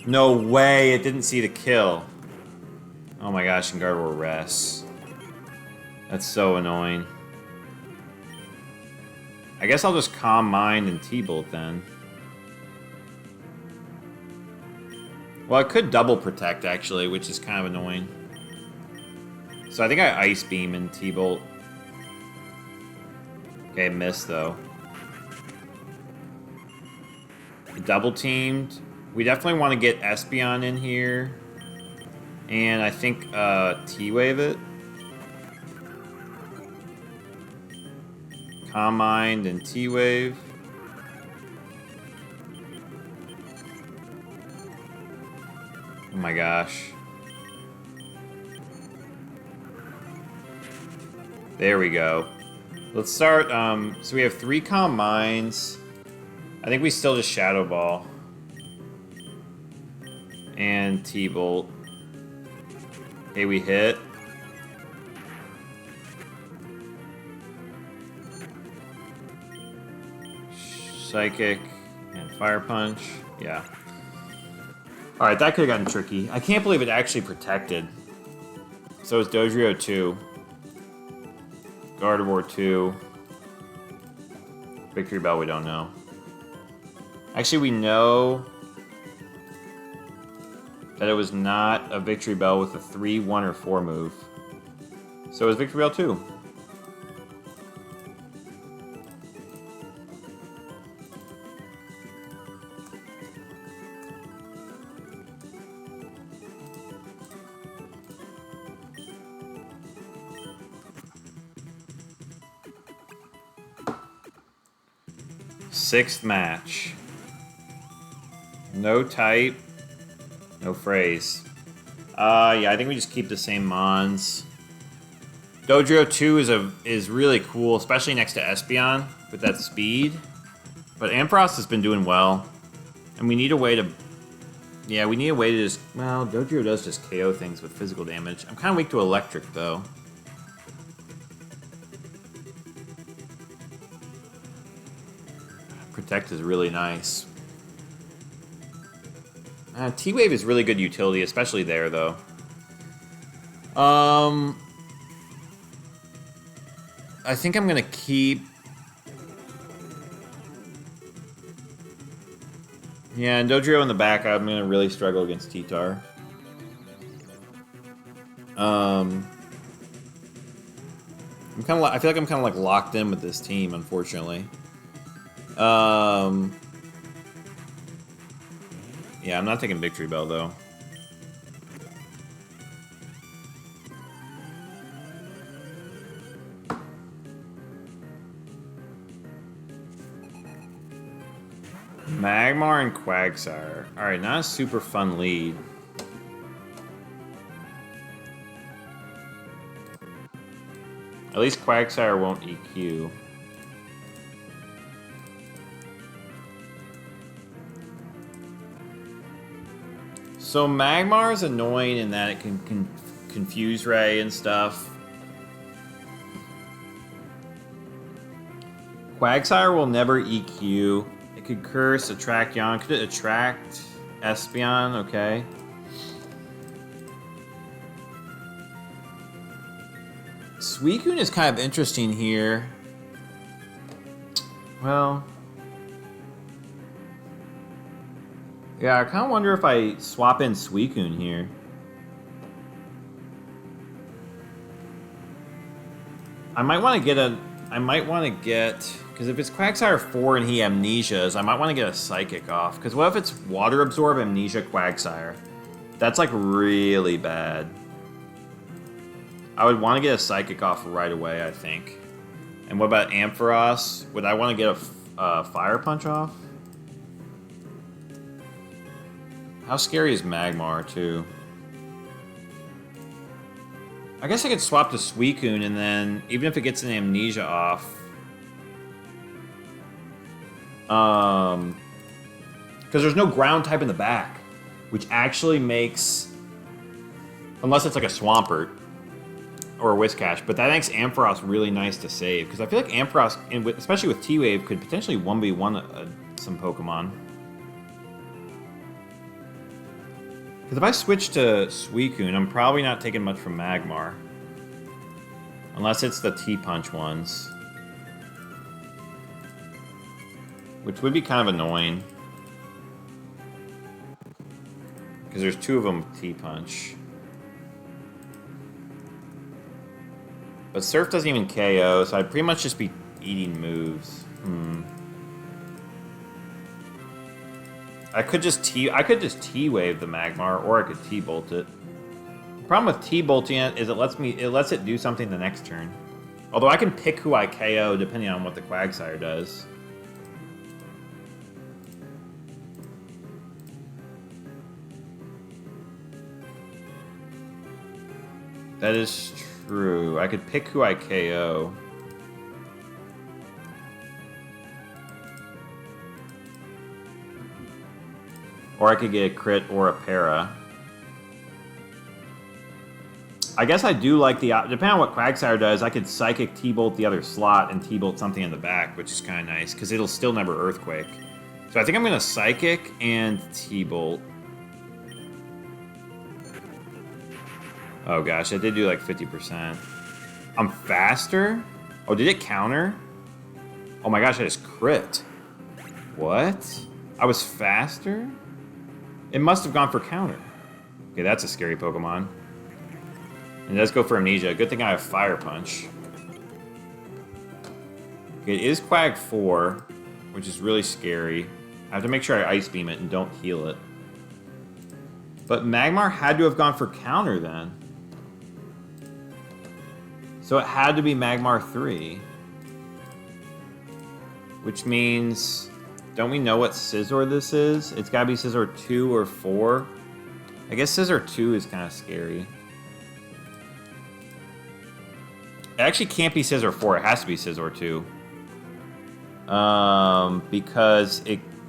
No way, it didn't see the kill. Oh my gosh, and Gardevoir rests. That's so annoying. I guess I'll just Calm Mind and T-Bolt then. Well, I could double protect actually, which is kind of annoying. So I think I Ice Beam and T-Bolt. Okay, missed though. Double teamed. We definitely want to get Espeon in here. And I think T-Wave it. Calm Mind and T-Wave. Oh my gosh. There we go. Let's start, so we have 3 Calm Minds. I think we still just Shadow Ball. And T-Bolt. Okay, we hit. Psychic and Fire Punch. Yeah. Alright, that could have gotten tricky. I can't believe it actually protected. So it's Dodrio 2. Gardevoir 2. Victory Bell, we don't know. Actually, we know that it was not a Victory Bell with a 3, 1, or 4 move. So it was Victory Bell 2. Sixth match. No type. No phrase. Yeah, I think we just keep the same Mons. Dodrio 2 is really cool, especially next to Espeon with that speed. But Ampharos has been doing well. And we need a way to... Yeah, we need a way to just... Well, Dodrio does just KO things with physical damage. I'm kind of weak to electric, though. Protect is really nice. T-Wave is really good utility, especially there, though. I think I'm gonna keep... Yeah, and Dodrio in the back, I'm gonna really struggle against T-Tar. I'm kind of... I feel like I'm kind of like locked in with this team, unfortunately. Yeah, I'm not taking Victory Bell, though. Magmar and Quagsire. Alright, not a super fun lead. At least Quagsire won't EQ. So Magmar's annoying in that it can confuse Ray and stuff. Quagsire will never EQ. It could curse, attract Yon. Could it attract Espeon? Okay. Suicune is kind of interesting here. Well... Yeah, I kind of wonder if I swap in Suicune here. I might want to get a... I might want to get... Because if it's Quagsire 4 and he Amnesias, I might want to get a Psychic off. Because what if it's Water Absorb, Amnesia, Quagsire? That's, like, really bad. I would want to get a Psychic off right away, I think. And what about Ampharos? Would I want to get a Fire Punch off? How scary is Magmar, too? I guess I could swap to Suicune, and then, even if it gets an Amnesia off... Because there's no ground type in the back, which actually makes... Unless it's like a Swampert or a Whiscash, but that makes Ampharos really nice to save. Because I feel like Ampharos, especially with T-Wave, could potentially 1v1 some Pokemon. Because if I switch to Suicune, I'm probably not taking much from Magmar. Unless it's the T-Punch ones. Which would be kind of annoying. Because there's two of them T-Punch. But Surf doesn't even KO, so I'd pretty much just be eating moves. I could just T-Wave the Magmar, or I could T-Bolt it. The problem with T-Bolting it is it lets it do something the next turn. Although I can pick who I KO depending on what the Quagsire does. That is true. I could pick who I KO. Or I could get a crit or a para. I guess I do like the... Depending on what Quagsire does, I could Psychic T-Bolt the other slot and T-Bolt something in the back, which is kind of nice, because it'll still never Earthquake. So I think I'm going to Psychic and T-Bolt. Oh gosh, I did do like 50%. I'm faster? Oh, did it counter? Oh my gosh, I just crit. What? I was faster? It must have gone for counter. Okay, that's a scary Pokemon. And it does go for Amnesia. Good thing I have Fire Punch. Okay, it is Quag 4, which is really scary. I have to make sure I Ice Beam it and don't heal it. But Magmar had to have gone for counter then. So it had to be Magmar 3. Which means... Don't we know what Scizor this is? It's gotta be Scizor 2 or 4. I guess Scizor 2 is kind of scary. It actually can't be Scizor 4. It has to be Scizor 2. Because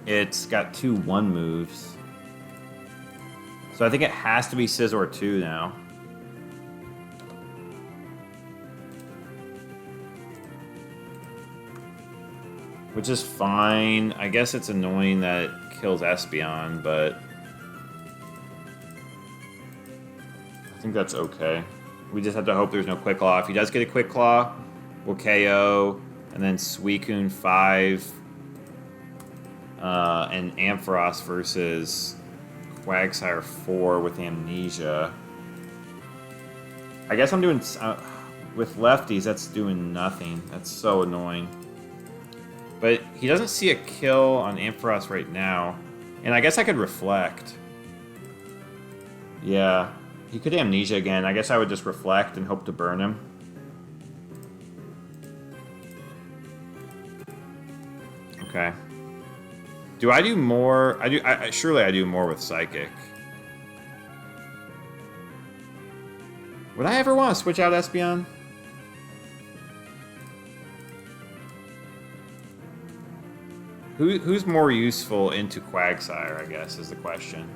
it's got 2 1 moves. So I think it has to be Scizor 2 now. Which is fine. I guess it's annoying that it kills Espeon, but... I think that's okay. We just have to hope there's no Quick Claw. If he does get a Quick Claw, we'll KO. And then Suicune 5. And Ampharos versus Quagsire 4 with Amnesia. I guess I'm doing... with lefties, that's doing nothing. That's so annoying. But he doesn't see a kill on Ampharos right now. And I guess I could Reflect. Yeah. He could Amnesia again. I guess I would just Reflect and hope to burn him. Okay. Do I do more? Surely I do more with Psychic. Would I ever want to switch out Espeon? Who's more useful into Quagsire, I guess, is the question.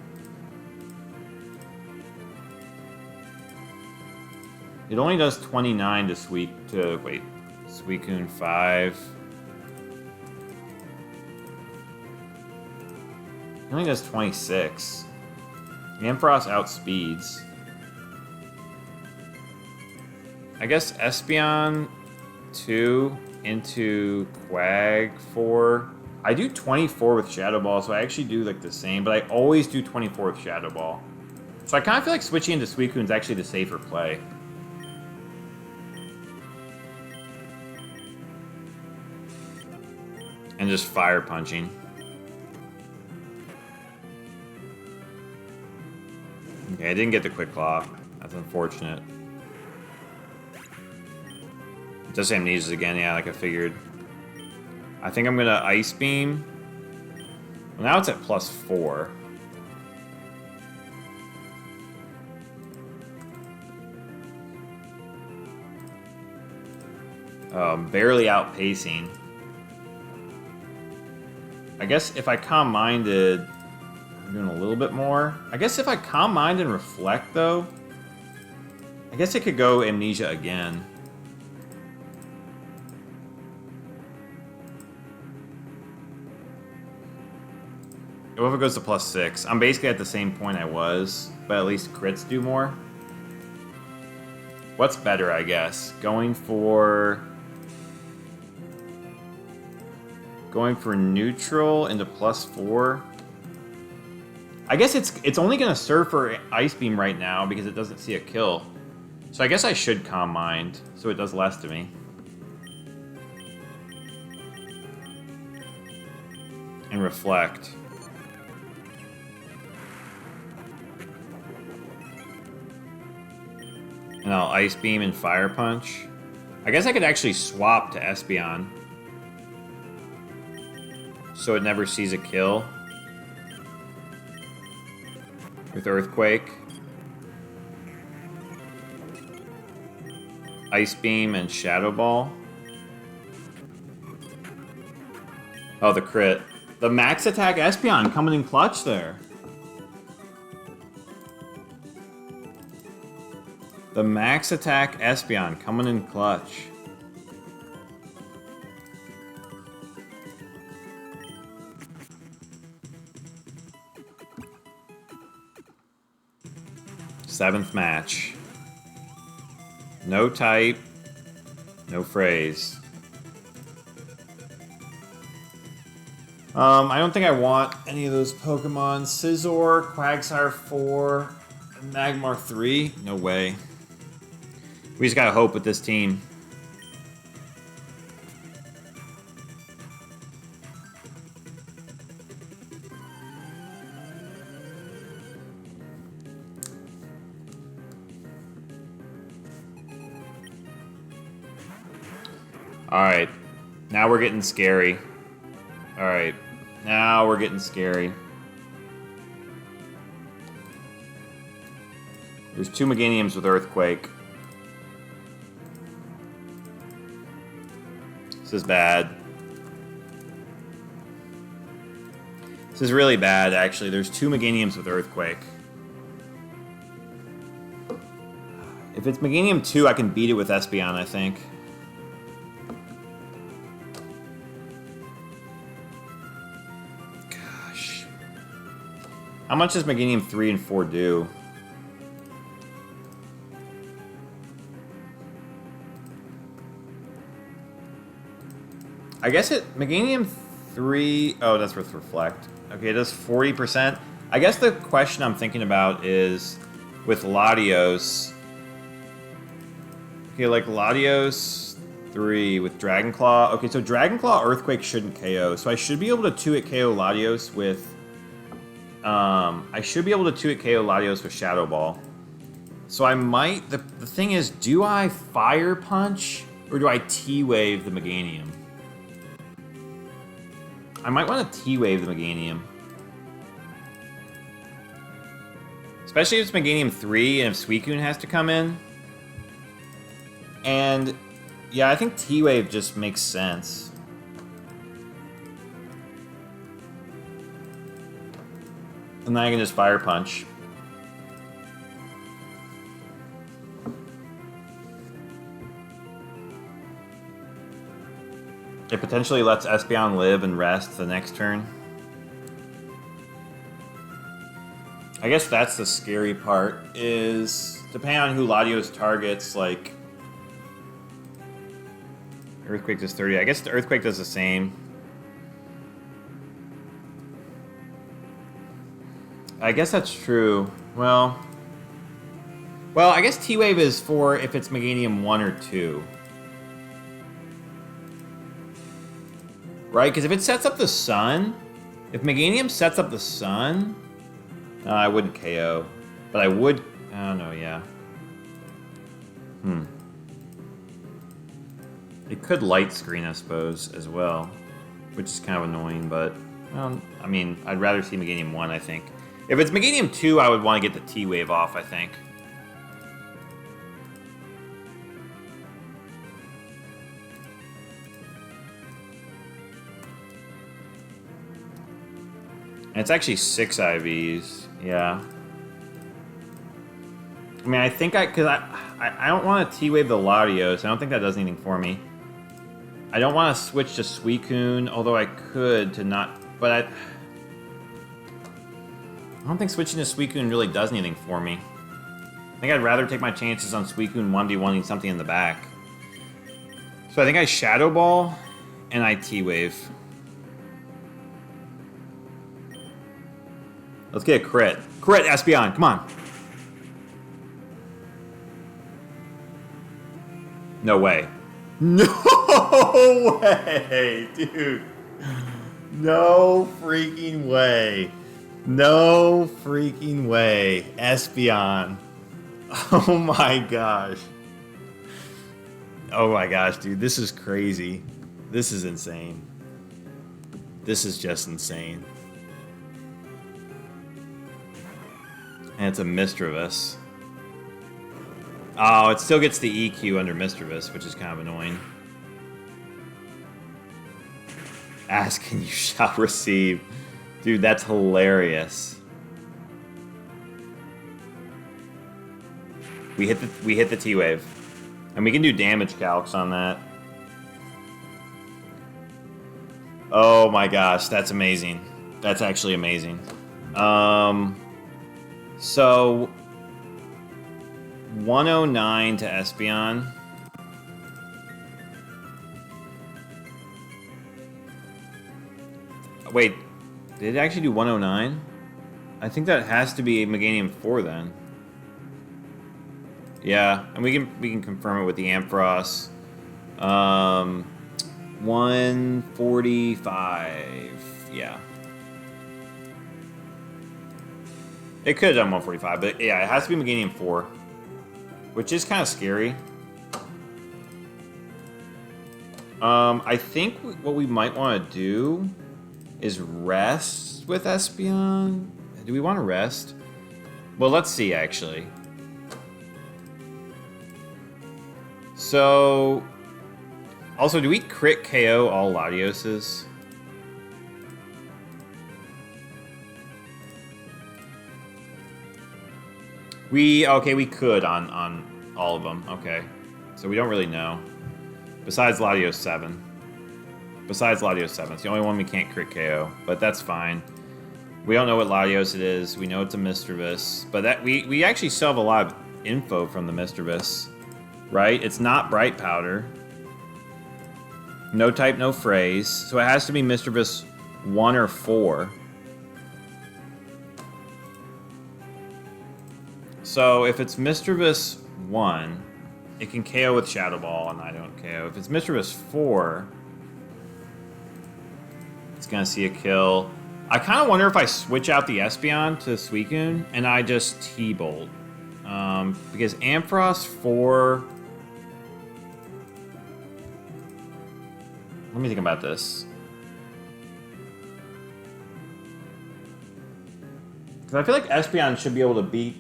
It only does 29 to Suicune 5. It only does 26. Ampharos outspeeds. I guess Espeon 2 into Quag 4. I do 24 with Shadow Ball, so I actually do like the same, but I always do 24 with Shadow Ball. So I kind of feel like switching into Suicune is actually the safer play. And just fire punching. Okay, I didn't get the quick claw. That's unfortunate. It does say amnesias again, yeah, like I figured. I think I'm gonna Ice Beam. Well, now it's at +4. Barely outpacing. I guess if I Calm Minded, I'm doing a little bit more. I guess if I Calm Mind and Reflect, though, I guess it could go Amnesia again. What if it goes to +6? I'm basically at the same point I was, but at least crits do more. What's better, I guess? Going for neutral into +4. I guess it's only gonna serve for Ice Beam right now because it doesn't see a kill. So I guess I should Calm Mind so it does less to me. And Reflect. And I'll Ice Beam and Fire Punch. I guess I could actually swap to Espeon. So it never sees a kill. With Earthquake. Ice Beam and Shadow Ball. Oh, the crit. The max attack Espeon coming in clutch there. The max attack Espeon coming in clutch. Seventh match. No type, no phrase. I don't think I want any of those Pokemon. Scizor, Quagsire 4, and Magmar 3? No way. We just gotta hope with this team. Alright. Now we're getting scary. Alright. Now we're getting scary. There's 2 Meganiums with Earthquake. This is bad. This is really bad, actually. There's 2 Meganiums with Earthquake. If it's Meganium 2, I can beat it with Espeon, I think. Gosh. How much does Meganium 3 and 4 do? I guess Meganium 3... Oh, that's with Reflect. Okay, it does 40%. I guess the question I'm thinking about is with Latios. Okay, like Latios 3 with Dragon Claw. Okay, so Dragon Claw Earthquake shouldn't KO. So I should be able to 2-hit KO Latios with... I should be able to 2-hit KO Latios with Shadow Ball. So I might... The thing is, do I Fire Punch or do I T-Wave the Meganium? I might want to T-Wave the Meganium. Especially if it's Meganium 3 and if Suicune has to come in. And, yeah, I think T-Wave just makes sense. And then I can just Fire Punch. It potentially lets Espeon live and rest the next turn. I guess that's the scary part, is depending on who Latios targets, like... Earthquake does 30. I guess the Earthquake does the same. I guess that's true. Well, I guess T-Wave is for if it's Meganium 1 or 2. Right? Because if it sets up the sun, if Meganium sets up the sun, I wouldn't KO. But I would... I don't know, yeah. It could light screen, I suppose, as well. Which is kind of annoying, but... I mean, I'd rather see Meganium 1, I think. If it's Meganium 2, I would want to get the T-Wave off, I think. And it's actually 6 IVs, yeah. I mean, I think because I don't want to T-Wave the Latios. I don't think that does anything for me. I don't want to switch to Suicune, although I could to not... But I don't think switching to Suicune really does anything for me. I think I'd rather take my chances on Suicune 1v1ing something in the back. So I think I Shadow Ball and I T-Wave. Let's get a crit. Crit, Espeon, come on. No way. No way, dude. No freaking way. No freaking way. Espeon. Oh my gosh. Oh my gosh, dude. This is crazy. This is insane. This is just insane. And it's a Misdreavus. Oh, it still gets the EQ under Misdreavus, which is kind of annoying. Ask and you shall receive. Dude, that's hilarious. We hit the T-Wave. And we can do damage calcs on that. Oh my gosh, that's amazing. That's actually amazing. So 109 to Espeon. Wait, did it actually do 109? I think that has to be a Meganium 4 then. Yeah, and we can confirm it with the Ampharos. 145. Yeah. It could have done 145, but yeah, it has to be Meganium 4. Which is kind of scary. I think what we might want to do is rest with Espeon. Do we want to rest? Well, let's see, actually. So... Also, do we crit KO all Latioses? Okay, we could on all of them. Okay. So we don't really know. Besides Latios 7. Besides Latios 7. It's the only one we can't crit KO, but that's fine. We don't know what Latios it is. We know it's a Misdreavus, but that we actually still have a lot of info from the Misdreavus, right? It's not Bright Powder. No type, no phrase. So it has to be Misdreavus 1 or 4. So if it's Misdreavus 1, it can KO with Shadow Ball, and I don't KO. If it's Misdreavus 4, it's going to see a kill. I kind of wonder if I switch out the Espeon to Suicune, and I just T-Bolt. Because Ampharos 4... Let me think about this. Because I feel like Espeon should be able to beat...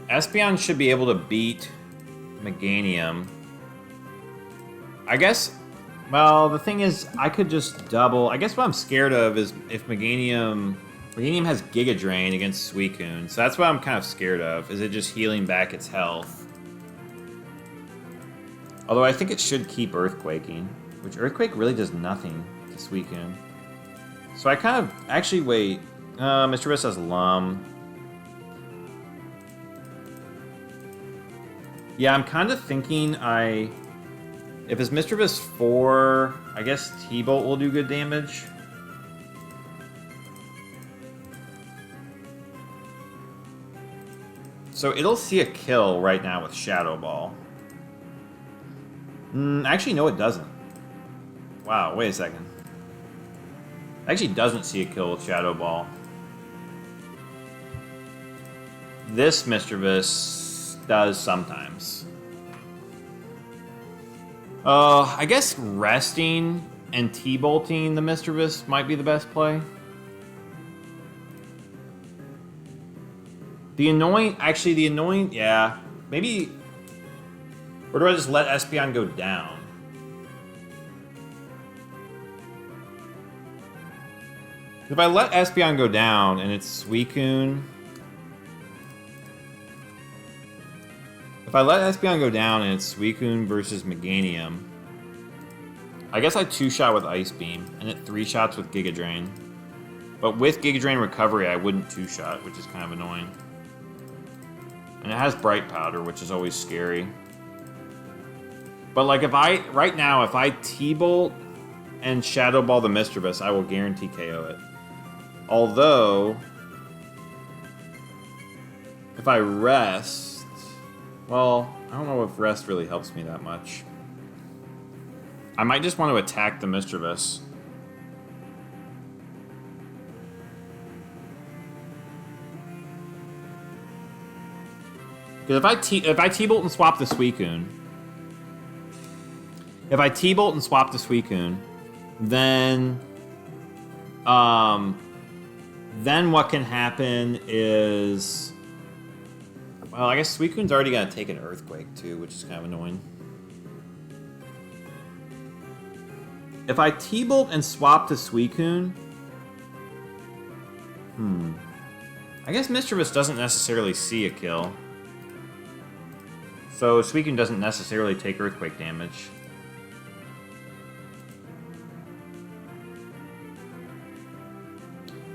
Espeon should be able to beat Meganium. I guess... Well, the thing is, I could just double... I guess what I'm scared of is if Meganium has Giga Drain against Suicune. So that's what I'm kind of scared of, is it just healing back its health. Although I think it should keep Earthquaking, which Earthquake really does nothing to Suicune. So I kind of... Actually, wait. Misdreavus has Lum. Yeah, I'm kind of thinking if it's Misdreavus 4, I guess T-Bolt will do good damage. So it'll see a kill right now with Shadow Ball. Actually, no, it doesn't. Wow, wait a second. It actually doesn't see a kill with Shadow Ball. This Mischievous does sometimes. I guess resting and T-bolting the Mischievous might be the best play. The annoying, yeah. Maybe, or do I just let Espeon go down? If I let Espeon go down and it's Suicune... If I let Espeon go down and it's Suicune versus Meganium, I guess I 2-shot with Ice Beam and it 3-shots with Giga Drain. But with Giga Drain recovery, I wouldn't 2-shot, which is kind of annoying. And it has Bright Powder, which is always scary. But like right now, if I T-Bolt and Shadow Ball the Mischievous, I will guarantee KO it. Although, if I rest, well, I don't know if rest really helps me that much. I might just want to attack the Mischievous. Because if I T-Bolt and swap the Suicune, then what can happen is, well, I guess Suicune's already gonna take an Earthquake too, which is kind of annoying. If I T-Bolt and swap to Suicune, I guess Mischievous doesn't necessarily see a kill. So Suicune doesn't necessarily take Earthquake damage.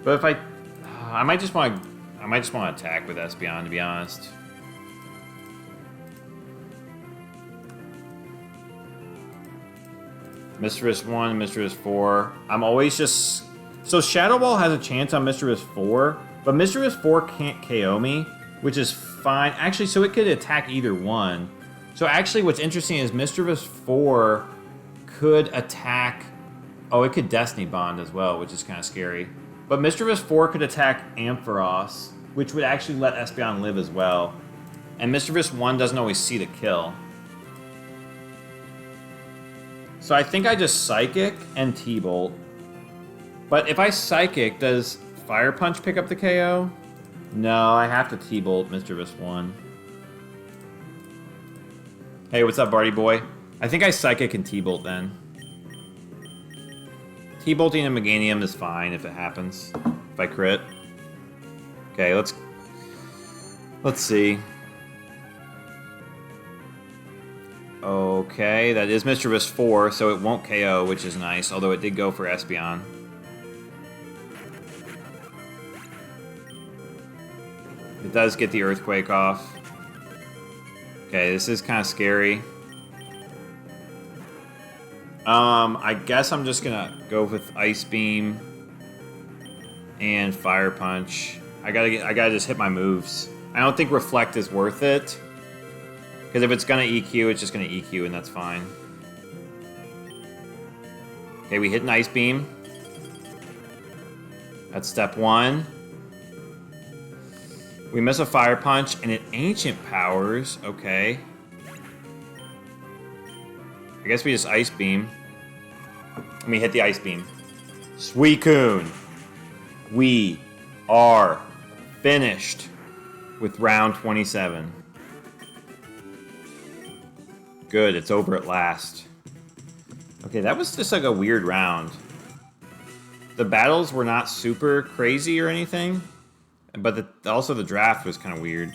But if I might just want to attack with Espeon, to be honest. Mischievous 1, Mischievous 4. I'm always just... So Shadow Ball has a chance on Mischievous 4, but Mischievous 4 can't KO me, which is fine. Actually, so it could attack either one. So actually what's interesting is Mischievous 4 could attack... Oh, it could Destiny Bond as well, which is kind of scary. But Mischievous 4 could attack Ampharos, which would actually let Espeon live as well. And Mischievous 1 doesn't always see the kill. So I think I just Psychic and T-Bolt. But if I Psychic, does Fire Punch pick up the KO? No, I have to T-Bolt Mischievous 1. Hey, what's up, Barty boy? I think I Psychic and T-Bolt then. T-Bolting and Meganium is fine if it happens. If I crit. Okay, let's see. Okay, that is Mischievous 4, so it won't KO, which is nice, although it did go for Espeon. It does get the Earthquake off. Okay, this is kind of scary. I guess I'm just gonna go with Ice Beam and Fire Punch. I gotta just hit my moves. I don't think Reflect is worth it. Because if it's gonna EQ, it's just gonna EQ, and that's fine. Okay, we hit an Ice Beam. That's step 1. We miss a Fire Punch, and it Ancient Powers. Okay. I guess we just Ice Beam. Let me hit the Ice Beam. Suicune! We are finished with round 27. Good, it's over at last. Okay, that was just like a weird round. The battles were not super crazy or anything, but also the draft was kind of weird.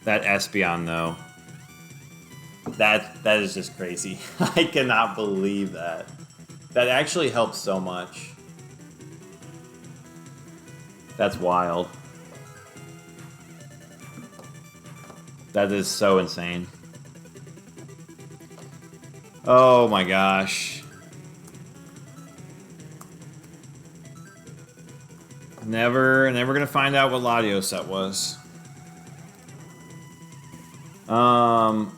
That Espeon, though. That is just crazy. I cannot believe that. That actually helps so much. That's wild. That is so insane. Oh my gosh. Never gonna find out what Latios set was. Um,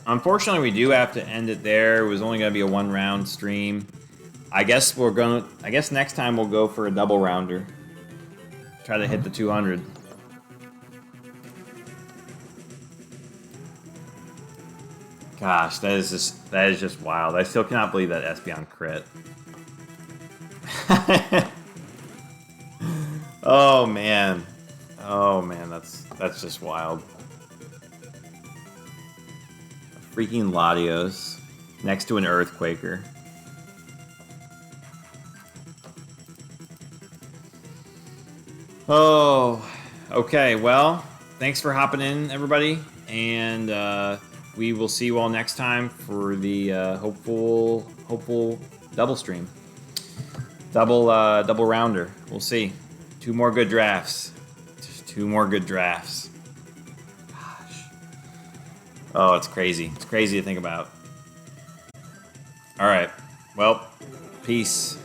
unfortunately, we do have to end it there. It was only going to be a 1-round stream. I guess next time we'll go for a double rounder. Try to hit the 200. Gosh, that is just wild. I still cannot believe that Espeon crit. Oh man. Oh man, that's just wild. Freaking Latios next to an Earthquaker. Oh, okay. Well, thanks for hopping in, everybody, and we will see you all next time for the hopeful double stream, double rounder. We'll see. 2 more good drafts. Just 2 more good drafts. Gosh. Oh, it's crazy. It's crazy to think about. All right. Well, peace.